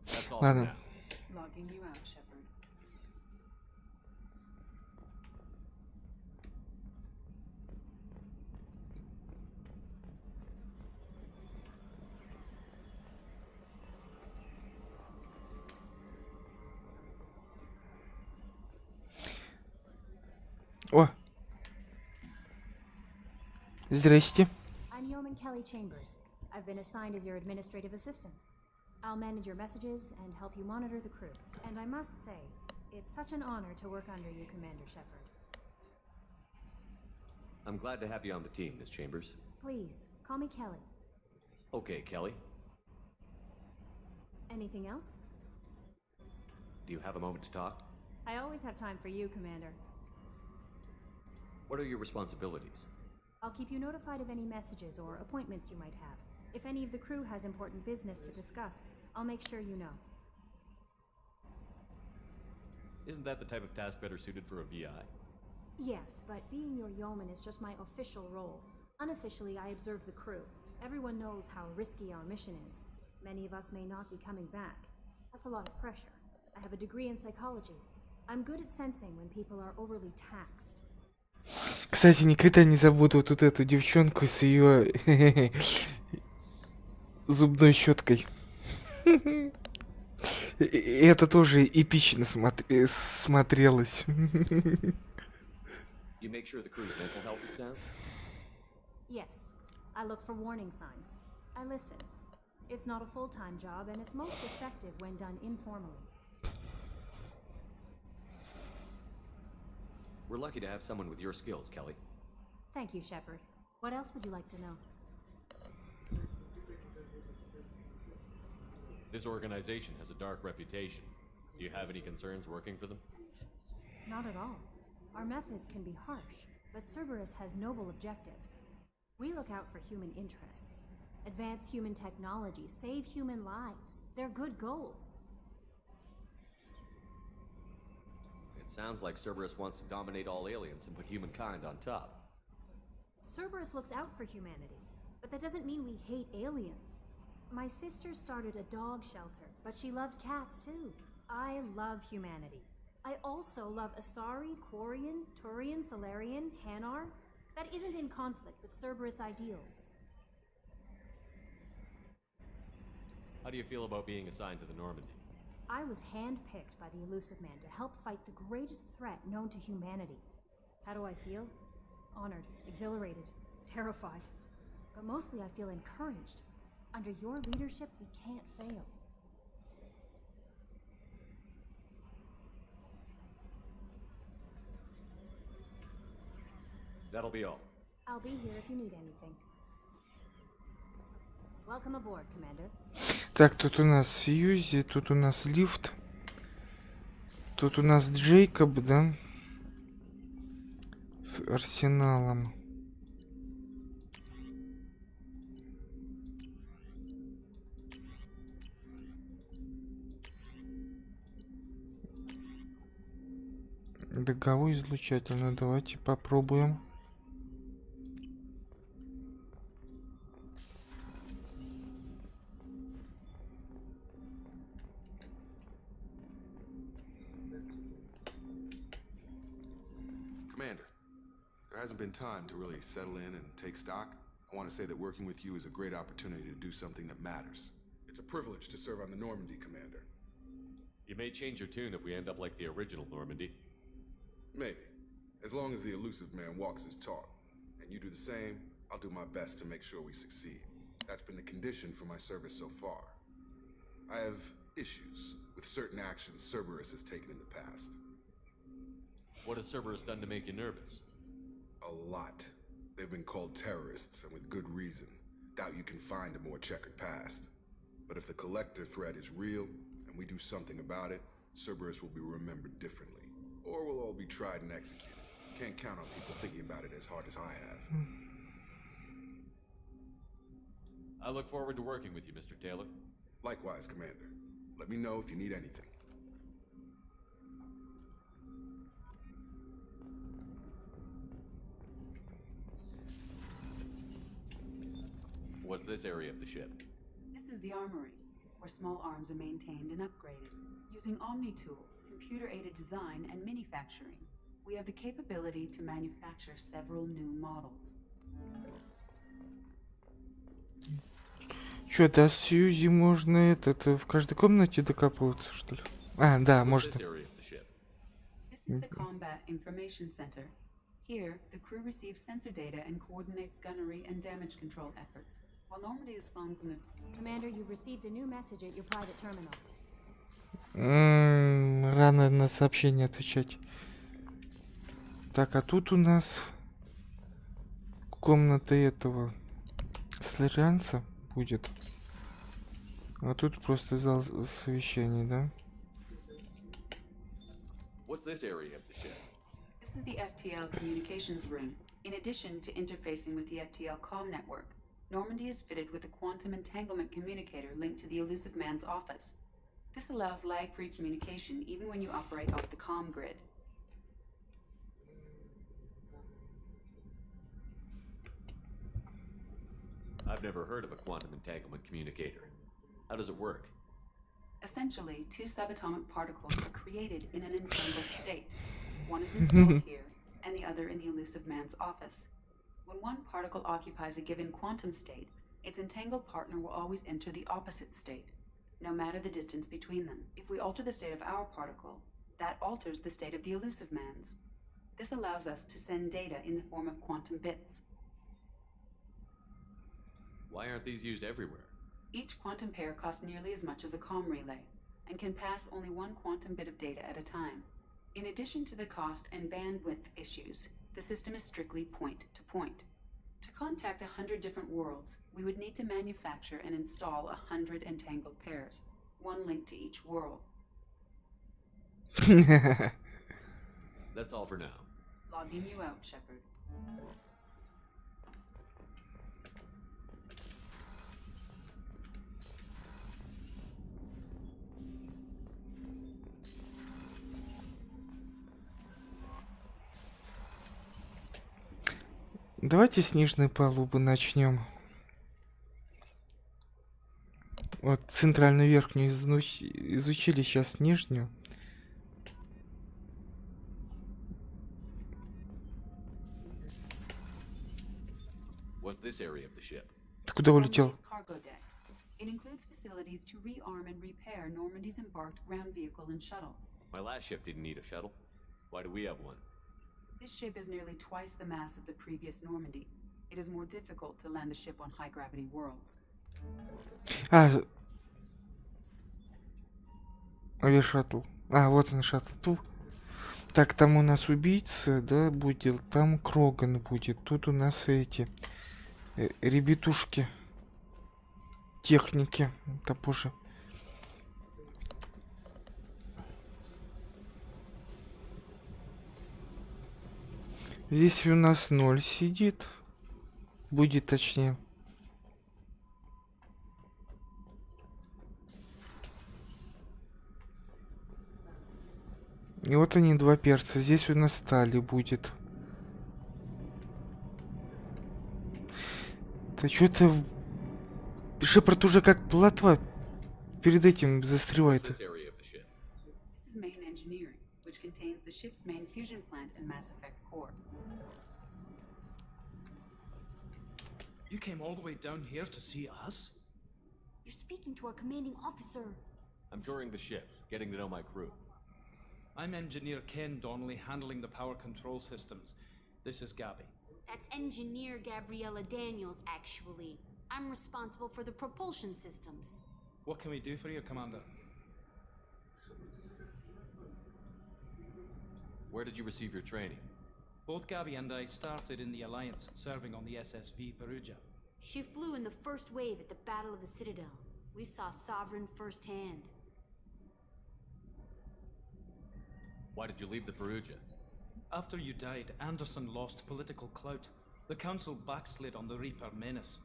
That's all Ладно. for now. Logging you out, Shepard. О! Здрасте. I'm Yeoman Kelly Chambers. I've been assigned as your administrative assistant. I'll manage your messages and help you monitor the crew. And I must say, it's such an honor to work under you, Commander Shepard. I'm glad to have you on the team, Miss Chambers. Please, call me Kelly. Okay, Kelly. Anything else? Do you have a moment to talk? I always have time for you, Commander. What are your responsibilities? I'll keep you notified of any messages or appointments you might have. If any of the crew has important business to discuss, I'll make sure you know. Isn't that the type of task better suited for a VI? Yes, but being your yeoman is just my official role. Unofficially, I observe the crew. Everyone knows how risky our mission is. Many of us may not be coming back. That's a lot of pressure. I have a degree in psychology. I'm good at sensing when people are overly taxed. Кстати, никогда не забуду вот эту девчонку с ее зубной щеткой. Это тоже эпично смотрелось. You make sure the crew's mental health is sound? Yes, I look for warning signs. I listen. It's not a full-time job, and it's most effective when done informally. We're lucky to have someone with your skills, Kelly. Thank you, Shepard. What else would you like to know? This organization has a dark reputation. Do you have any concerns working for them? Not at all. Our methods can be harsh, but Cerberus has noble objectives. We look out for human interests. Advance human technology, save human lives. They're good goals. It sounds like Cerberus wants to dominate all aliens and put humankind on top. Cerberus looks out for humanity, but that doesn't mean we hate aliens. My sister started a dog shelter, but she loved cats too. I love humanity. I also love Asari, Quarian, Turian, Solarian, Hanar. That isn't in conflict with Cerberus ideals. How do you feel about being assigned to the Normandy? I was handpicked by the Elusive Man to help fight the greatest threat known to humanity. How do I feel? Honored, exhilarated, terrified. But mostly I feel encouraged. Under your leadership, we can't fail. That'll be all. I'll be here if you need anything. Welcome aboard, Commander. Так, тут у нас Сьюзи, тут у нас лифт. Тут у нас Джейкоб, да? С арсеналом. Договой излучатель. Ну, давайте попробуем. hasn't been time to really settle in and take stock, I want to say that working with you is a great opportunity to do something that matters. It's a privilege to serve on the Normandy, Commander. You may change your tune if we end up like the original Normandy. Maybe. As long as the elusive man walks his talk, and you do the same, I'll do my best to make sure we succeed. That's been the condition for my service so far. I have issues with certain actions Cerberus has taken in the past. What has Cerberus done to make you nervous? A lot. They've been called terrorists, and with good reason. Doubt you can find a more checkered past. But if the collector threat is real, and we do something about it, Cerberus will be remembered differently. Or we'll all be tried and executed. Can't count on people thinking about it as hard as I have. I look forward to working with you, Mr. Taylor. Likewise, Commander. Let me know if you need anything. What's this area of the ship? This is the armory, where small arms are maintained and upgraded. Using Omni-Tool, computer-aided design, and manufacturing, we have the capability to manufacture several new models. Чё, до Сьюзи можно это в каждой комнате докапываться, что ли? А, да, можно. This is the Combat Information Center. Here, the crew receives sensor data and coordinates gunnery and damage control efforts. While Normandy is flown from the... Commander, you've received a new message at your private terminal. Рано на сообщение отвечать. Так, а тут у нас комната этого слеранца будет. А тут просто зал совещаний, да? What's this area of the ship? This is the FTL communications room. In addition to interfacing with the FTL comm network, Normandy is fitted with a quantum entanglement communicator linked to the elusive man's office. This allows lag-free communication even when you operate off the comm grid. I've never heard of a quantum entanglement communicator. How does it work? Essentially, two subatomic particles are created in an entangled state. One is installed here, and the other in the elusive man's office. When one particle occupies a given quantum state, its entangled partner will always enter the opposite state, no matter the distance between them. If we alter the state of our particle, that alters the state of the elusive man's. This allows us to send data in the form of quantum bits. Why aren't these used everywhere? Each quantum pair costs nearly as much as a comm relay, and can pass only one quantum bit of data at a time. In addition to the cost and bandwidth issues, the system is strictly point-to-point. To contact 100 different worlds, we would need to manufacture and install 100 entangled pairs, one link to each world. That's all for now. Logging you out, Shepard. Давайте с нижней палубы начнем. Вот центральную верхнюю изучили, сейчас нижнюю. What's this area of the ship? Ты куда улетел? It includes facilities to rearm and repair Normandy's embarked ground vehicle and shuttle. My last ship didn't need a shuttle. Why do we have one? This ship is nearly twice the mass of the previous Normandy. It is more difficult to land a ship on high-gravity worlds. Авиашаттл. Вот он, шаттл. Так, там у нас убийца, да, будет. Там Кроган будет. Тут у нас эти ребятушки. Техники. Да боже. Здесь у нас 0 сидит. Будет точнее. И вот они, два перца. Здесь у нас стали будет. Да что-то... Шепард уже как плотва перед этим застревает. You came all the way down here to see us? You're speaking to our commanding officer. I'm touring the ship, getting to know my crew. I'm Engineer Ken Donnelly, handling the power control systems. This is Gabby. That's Engineer Gabriella Daniels, actually. I'm responsible for the propulsion systems. What can we do for you, Commander? Where did you receive your training? Both Gabby and I started in the Alliance, serving on the SSV Perugia. She flew in the first wave at the Battle of the Citadel. We saw Sovereign firsthand. Why did you leave the Perugia? After you died, Anderson lost political clout. The Council backslid on the Reaper menace.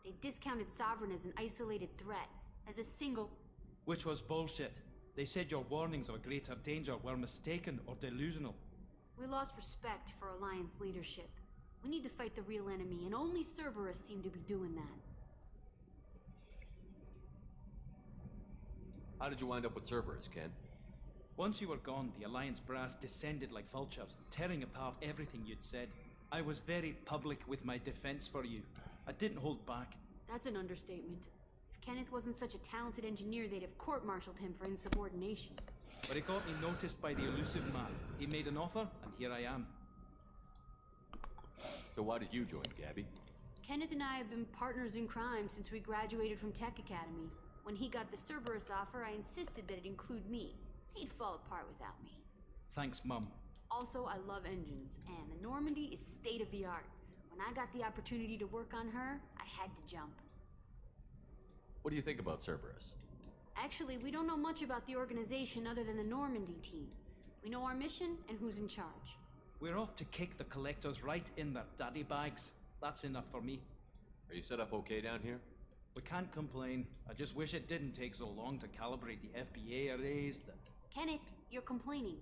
They discounted Sovereign as an isolated threat, as a single... Which was bullshit. They said your warnings of a greater danger were mistaken or delusional. We lost respect for Alliance leadership. We need to fight the real enemy, and only Cerberus seem to be doing that. How did you wind up with Cerberus, Ken? Once you were gone, the Alliance brass descended like vultures, tearing apart everything you'd said. I was very public with my defense for you. I didn't hold back. That's an understatement. If Kenneth wasn't such a talented engineer, they'd have court-martialed him for insubordination. But it got me noticed by the elusive man. He made an offer, and here I am. So why did you join, Gabby? Kenneth and I have been partners in crime since we graduated from Tech Academy. When he got the Cerberus offer, I insisted that it include me. He'd fall apart without me. Thanks, Mum. Also, I love engines, and the Normandy is state-of-the-art. When I got the opportunity to work on her, I had to jump. What do you think about Cerberus? Actually, we don't know much about the organization other than the Normandy team. We know our mission and who's in charge. We're off to kick the collectors right in their daddy bags. That's enough for me. Are you set up okay down here? We can't complain. I just wish it didn't take so long to calibrate the FBA arrays. Kenneth, you're complaining.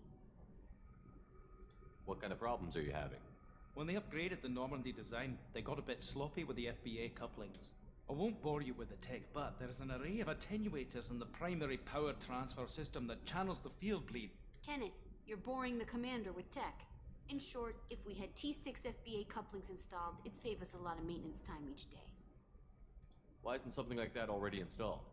What kind of problems are you having? When they upgraded the Normandy design, they got a bit sloppy with the FBA couplings. I won't bore you with the tech, but there's an array of attenuators in the primary power transfer system that channels the field bleed. Kenneth, you're boring the commander with tech. In short, if we had T6 FBA couplings installed, it'd save us a lot of maintenance time each day. Why isn't something like that already installed?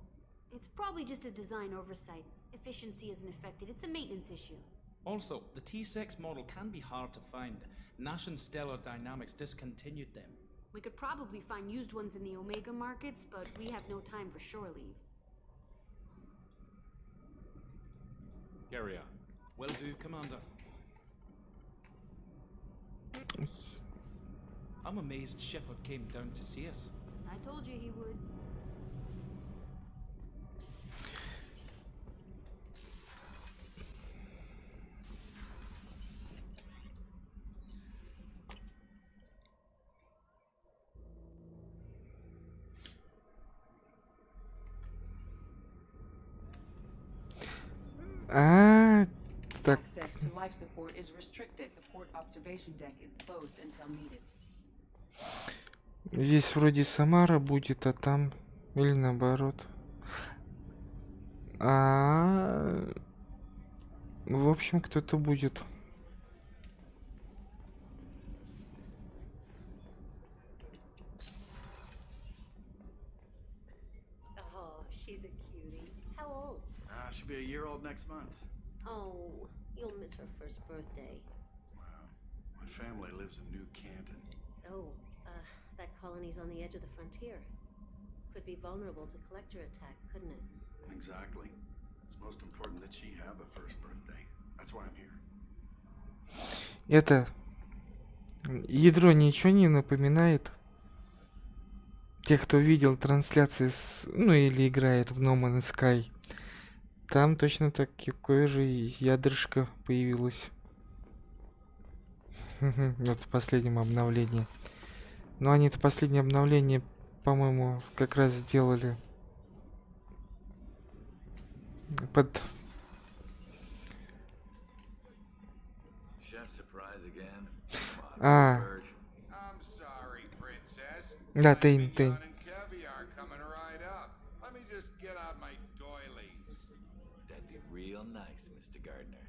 It's probably just a design oversight. Efficiency isn't affected, it's a maintenance issue. Also, the T6 model can be hard to find. Nash and Stellar Dynamics discontinued them. We could probably find used ones in the Omega markets, but we have no time for shore leave. Carry on. Will do, Commander. I'm amazed Shepard came down to see us. I told you he would. Так. Access to life support is restricted. The port observation deck is closed until needed. Здесь вроде Самара будет, а там... Или наоборот. В общем, кто-то будет. Oh, she's a cutie. How old? She'll be a year old next month. Oh, you'll miss her first birthday. Wow. My family lives in New Canton. Oh, that colony's on the edge of the frontier. Could be vulnerable to collector attack, couldn't it? Exactly. It's most important that she have a first birthday. That's why I'm here. Это... Ядро ничего не напоминает? Тех, кто видел трансляции с... Ну, или играет в No Man's Sky. Там точно такое же ядрышко появилось. Вот в последнем обновлении. Но они это последнее обновление, по-моему, как раз сделали под... Да, Тейн. Real nice, Mr. Gardner.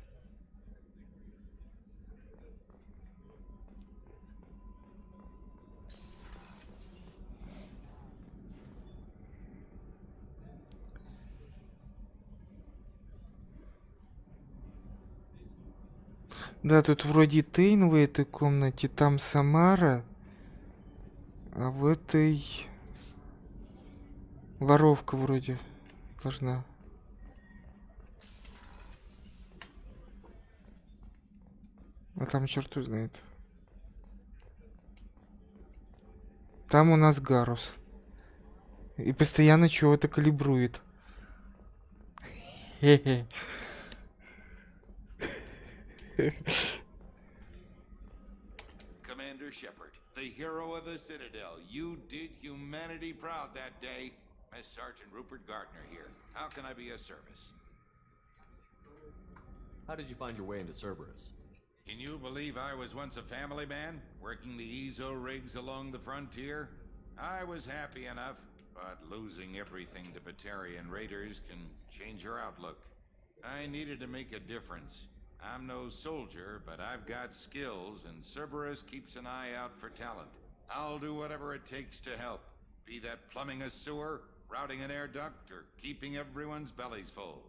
Да, тут вроде Тейн в этой комнате, там Самара, а в этой воровка вроде должна. А там черт знает. Там у нас Гарус. И постоянно чего-то калибрует. Хе-хе. Commander Shepard, the hero of the Citadel. You did humanity proud that day. Miss Sergeant Rupert Gardner here. How can I be of service? How did you find your way into Cerberus? Can you believe I was once a family man, working the EZO rigs along the frontier? I was happy enough, but losing everything to Batarian raiders can change your outlook. I needed to make a difference. I'm no soldier, but I've got skills, and Cerberus keeps an eye out for talent. I'll do whatever it takes to help, be that plumbing a sewer, routing an air duct, or keeping everyone's bellies full.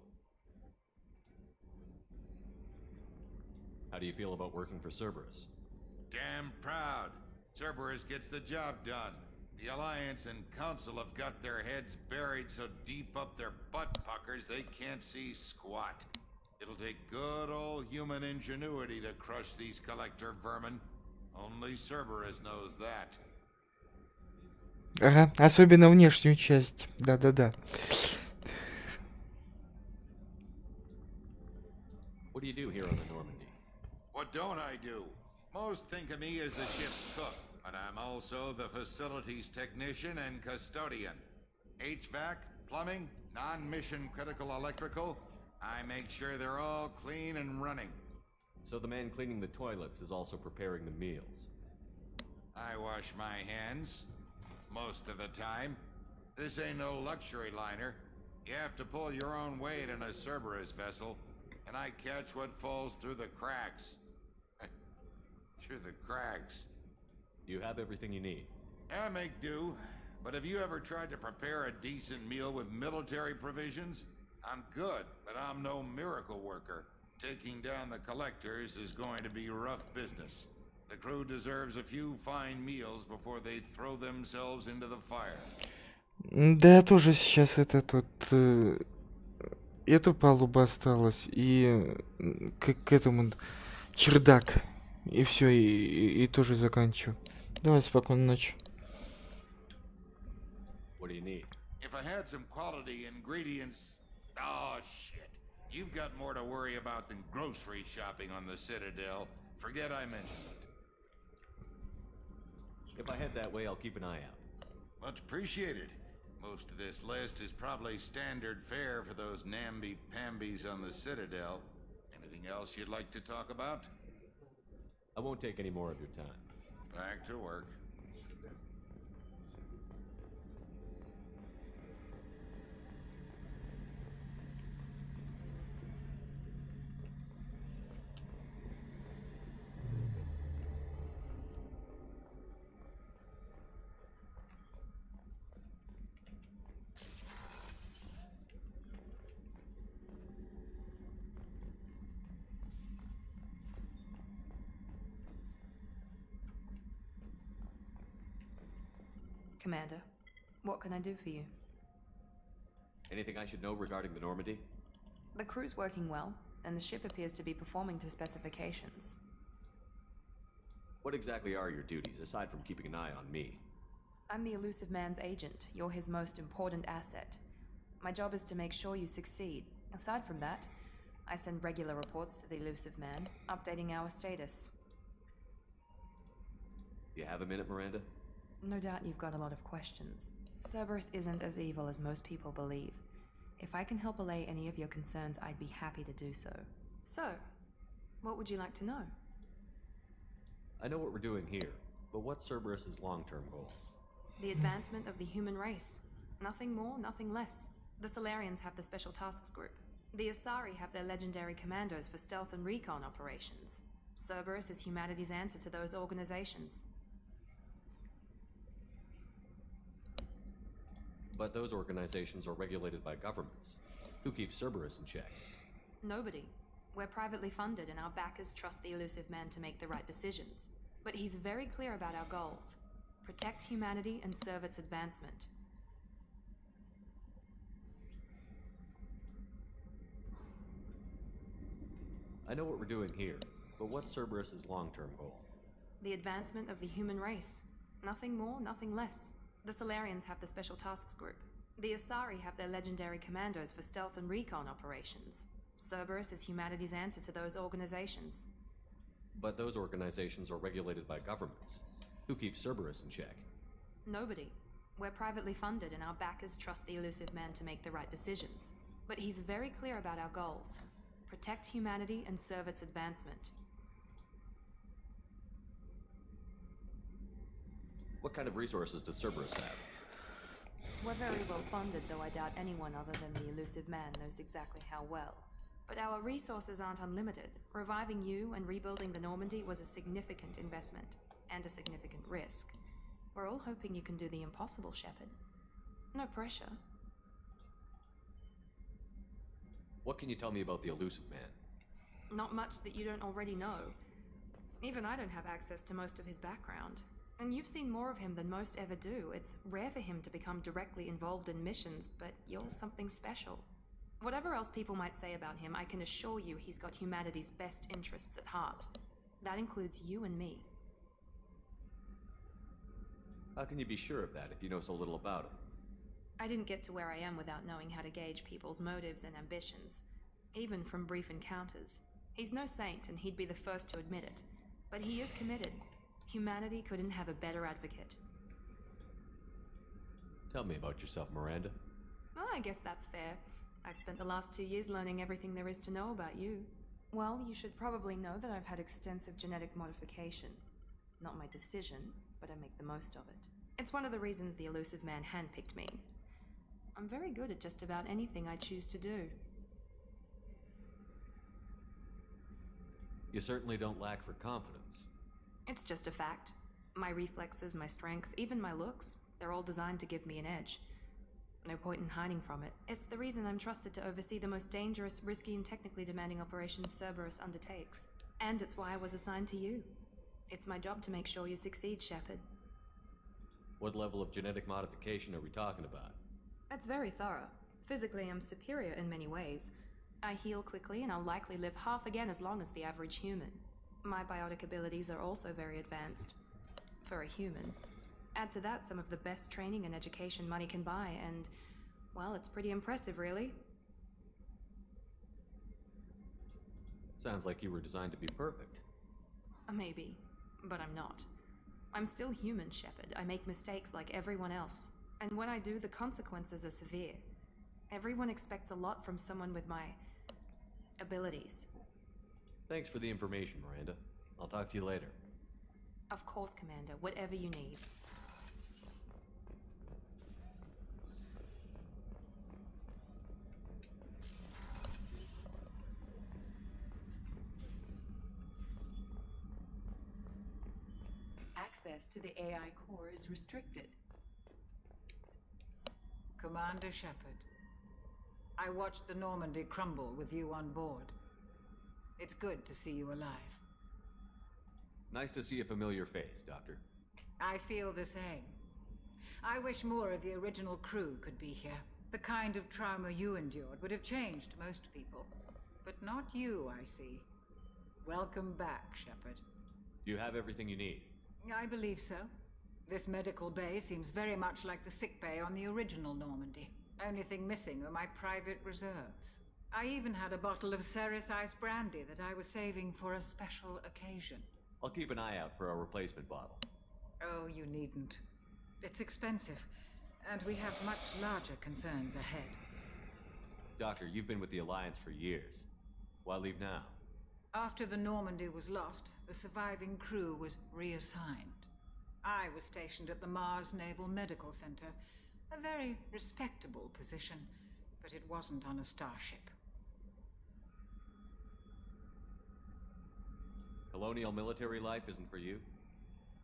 How do you feel about working for Cerberus? Damn proud. Cerberus gets the job done. The Alliance and Council have got their heads buried so deep up their butt puckers they can't see squat. It'll take good old human ingenuity to crush these collector vermin. Only Cerberus knows that. Ага, особенно внешнюю часть. Да-да-да. What do you do here on the Normandy? What don't I do? Most think of me as the ship's cook, but I'm also the facilities technician and custodian. HVAC, plumbing, non-mission critical electrical. I make sure they're all clean and running. So the man cleaning the toilets is also preparing the meals. I wash my hands. Most of the time. This ain't no luxury liner. You have to pull your own weight in a Cerberus vessel, and I catch what falls through the cracks. Through the cracks. You have everything you need. I make do, but have you ever tried to prepare a decent meal with military provisions? I'm good, but I'm no miracle worker. Taking down the collectors is going to be rough business. The crew deserves a few fine meals before they throw themselves into the fire. Да, я тоже сейчас эту палубу осталось, и к этому чердак. И все, и тоже заканчиваю. Давай, спокойной ночи. What do you need? If I had some quality ingredients... Oh, shit. You've got more to worry about than grocery shopping on the Citadel. Forget I mentioned it. If I head that way, I'll keep an eye out. Much appreciated. Most of this list is probably standard fare for those namby-pambies on the Citadel. Anything else you'd like to talk about? I won't take any more of your time. Back to work. Commander, what can I do for you? Anything I should know regarding the Normandy? The crew's working well, and the ship appears to be performing to specifications. What exactly are your duties, aside from keeping an eye on me? I'm the elusive man's agent. You're his most important asset. My job is to make sure you succeed. Aside from that, I send regular reports to the elusive man, updating our status. You have a minute, Miranda? No doubt you've got a lot of questions. Cerberus isn't as evil as most people believe. If I can help allay any of your concerns, I'd be happy to do so. So, what would you like to know? I know what we're doing here, but what's Cerberus's long-term goal? The advancement of the human race. Nothing more, nothing less. The Solarians have the Special Tasks Group. The Asari have their legendary commandos for stealth and recon operations. Cerberus is humanity's answer to those organizations. But those organizations are regulated by governments. Who keeps Cerberus in check? Nobody. We're privately funded and our backers trust the elusive man to make the right decisions. But he's very clear about our goals. Protect humanity and serve its advancement. I know what we're doing here, but what's Cerberus's long-term goal? The advancement of the human race. Nothing more, nothing less. The Solarians have the Special Tasks Group. The Asari have their legendary commandos for stealth and recon operations. Cerberus is humanity's answer to those organizations. But those organizations are regulated by governments. Who keeps Cerberus in check? Nobody. We're privately funded and our backers trust the elusive man to make the right decisions. But he's very clear about our goals. Protect humanity and serve its advancement. What kind of resources does Cerberus have? We're very well funded, though I doubt anyone other than the elusive man knows exactly how well. But our resources aren't unlimited. Reviving you and rebuilding the Normandy was a significant investment, and a significant risk. We're all hoping you can do the impossible, Shepard. No pressure. What can you tell me about the elusive man? Not much that you don't already know. Even I don't have access to most of his background. And you've seen more of him than most ever do. It's rare for him to become directly involved in missions, but you're something special. Whatever else people might say about him, I can assure you he's got humanity's best interests at heart. That includes you and me. How can you be sure of that if you know so little about him? I didn't get to where I am without knowing how to gauge people's motives and ambitions, even from brief encounters. He's no saint, and he'd be the first to admit it. But he is committed. Humanity couldn't have a better advocate. Tell me about yourself, Miranda. Oh, I guess that's fair. I've spent the last 2 years learning everything there is to know about you. Well, you should probably know that I've had extensive genetic modification. Not my decision, but I make the most of it. It's one of the reasons the elusive man handpicked me. I'm very good at just about anything I choose to do. You certainly don't lack for confidence. It's just a fact. My reflexes, my strength, even my looks, they're all designed to give me an edge. No point in hiding from it. It's the reason I'm trusted to oversee the most dangerous, risky, and technically demanding operations Cerberus undertakes. And it's why I was assigned to you. It's my job to make sure you succeed, Shepard. What level of genetic modification are we talking about? That's very thorough. Physically, I'm superior in many ways. I heal quickly, and I'll likely live half again as long as the average human. My biotic abilities are also very advanced. For a human. Add to that some of the best training and education money can buy, and, well, it's pretty impressive, really. Sounds like you were designed to be perfect. Maybe, but I'm not. I'm still human, Shepard. I make mistakes like everyone else. And when I do, the consequences are severe. Everyone expects a lot from someone with my abilities. Thanks for the information, Miranda. I'll talk to you later. Of course, Commander. Whatever you need. Access to the AI core is restricted. Commander Shepard, I watched the Normandy crumble with you on board. It's good to see you alive. Nice to see a familiar face, Doctor. I feel the same. I wish more of the original crew could be here. The kind of trauma you endured would have changed most people. But not you, I see. Welcome back, Shepard. Do you have everything you need? I believe so. This medical bay seems very much like the sick bay on the original Normandy. Only thing missing are my private reserves. I even had a bottle of Ceres Ice brandy that I was saving for a special occasion. I'll keep an eye out for a replacement bottle. Oh, you needn't. It's expensive, and we have much larger concerns ahead. Doctor, you've been with the Alliance for years. Why leave now? After the Normandy was lost, the surviving crew was reassigned. I was stationed at the Mars Naval Medical Center, a very respectable position, but it wasn't on a starship. Colonial military life isn't for you?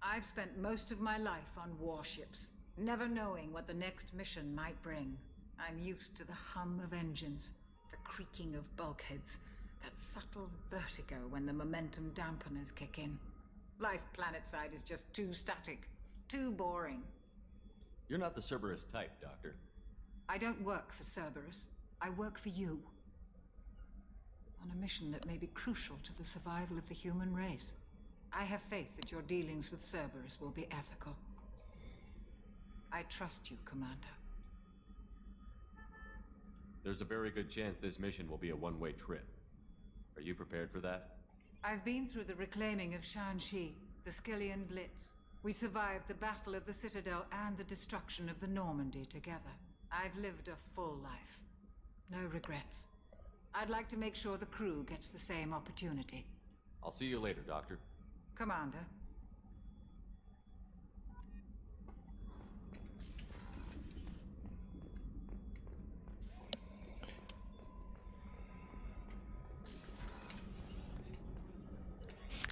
I've spent most of my life on warships, never knowing what the next mission might bring. I'm used to the hum of engines, the creaking of bulkheads, That subtle vertigo when the momentum dampeners kick in. Life planetside is just too static, too boring. You're not the Cerberus type, Doctor. I don't work for Cerberus. I work for you. On a mission that may be crucial to the survival of the human race. I have faith that your dealings with Cerberus will be ethical. I trust you, Commander. There's a very good chance this mission will be a one-way trip. Are you prepared for that? I've been through the reclaiming of Shanxi, the Skillian Blitz. We survived the Battle of the Citadel and the destruction of the Normandy together. I've lived a full life. No regrets. I'd like to make sure the crew gets the same opportunity. I'll see you later, Doctor. Commander.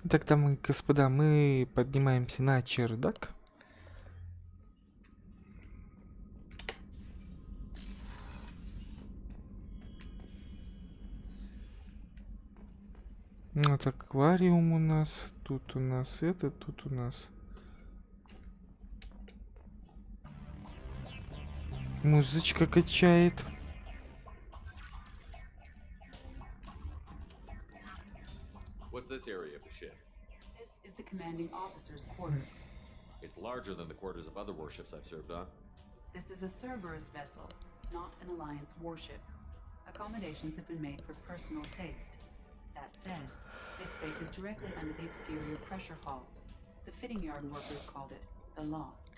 Так, дамы и господа, мы поднимаемся на чердак. Вот аквариум у нас, тут у нас это, тут у нас музычка качает. What's this area of the ship? This is the commanding officer's quarters. It's larger than the quarters of other warships I've served on. This is a Cerberus vessel, not an Alliance warship. Accommodations have been made for personal taste. That said, this space is directly under the exterior pressure hull. The fitting yard workers called it the loft.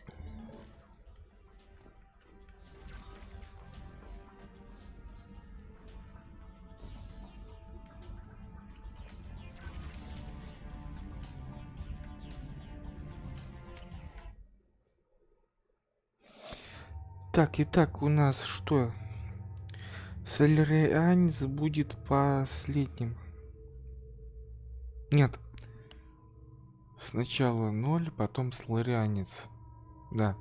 Так, итак, у нас что? Соларианец будет последним. Нет. Сначала 0, потом соларианец. Да.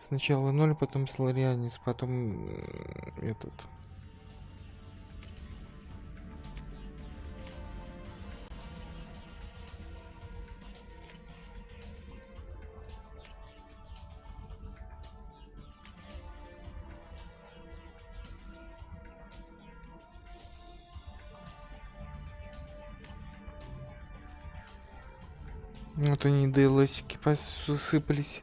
Сначала 0, потом соларианец, потом этот. Вот они DLC-ки посыпались.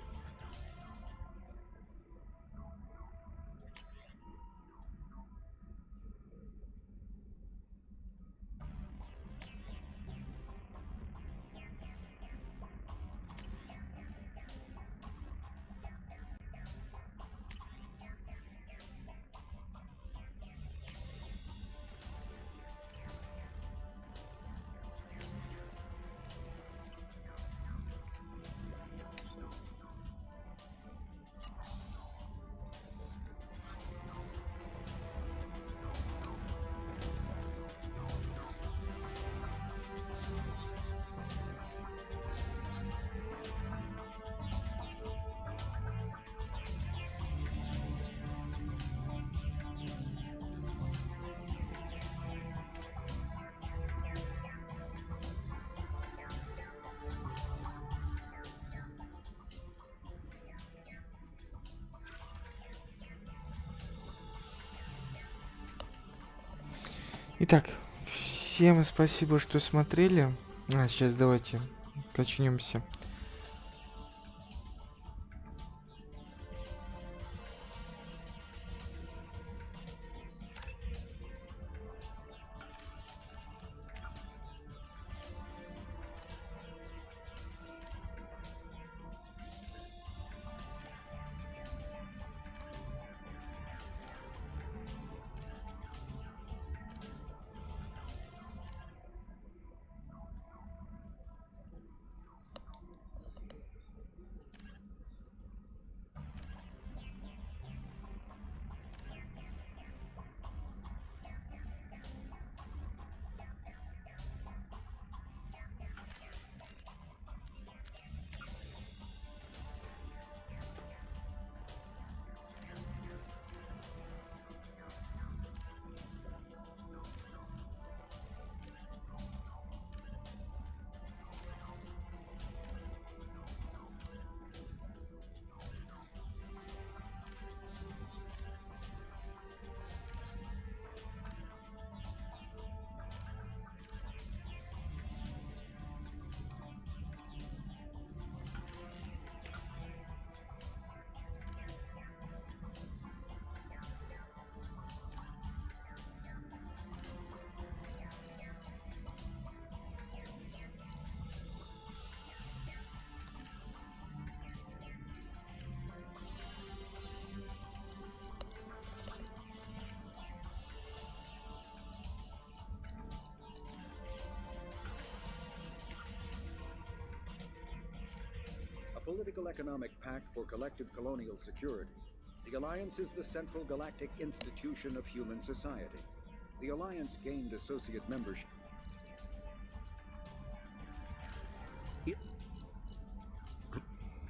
Итак, всем спасибо, что смотрели. Сейчас давайте качнемся. political economic pact for collective colonial security. The Alliance is the central galactic institution of human society. The Alliance gained associate membership.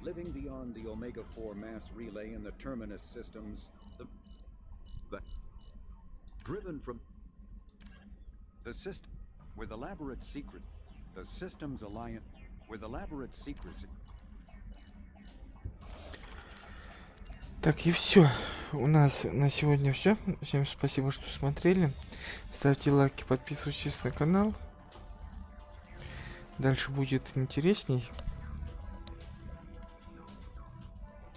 Living beyond the Omega-4 mass relay in the Terminus systems, driven from the system with elaborate secret, the systems alliance with elaborate secrecy. Так, и все. У нас на сегодня все. Всем спасибо, что смотрели. Ставьте лайки, подписывайтесь на канал. Дальше будет интересней.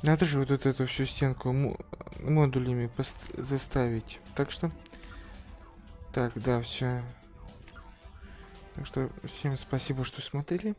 Надо же вот эту всю стенку модулями заставить. Так что... Так, да, все. Так что всем спасибо, что смотрели.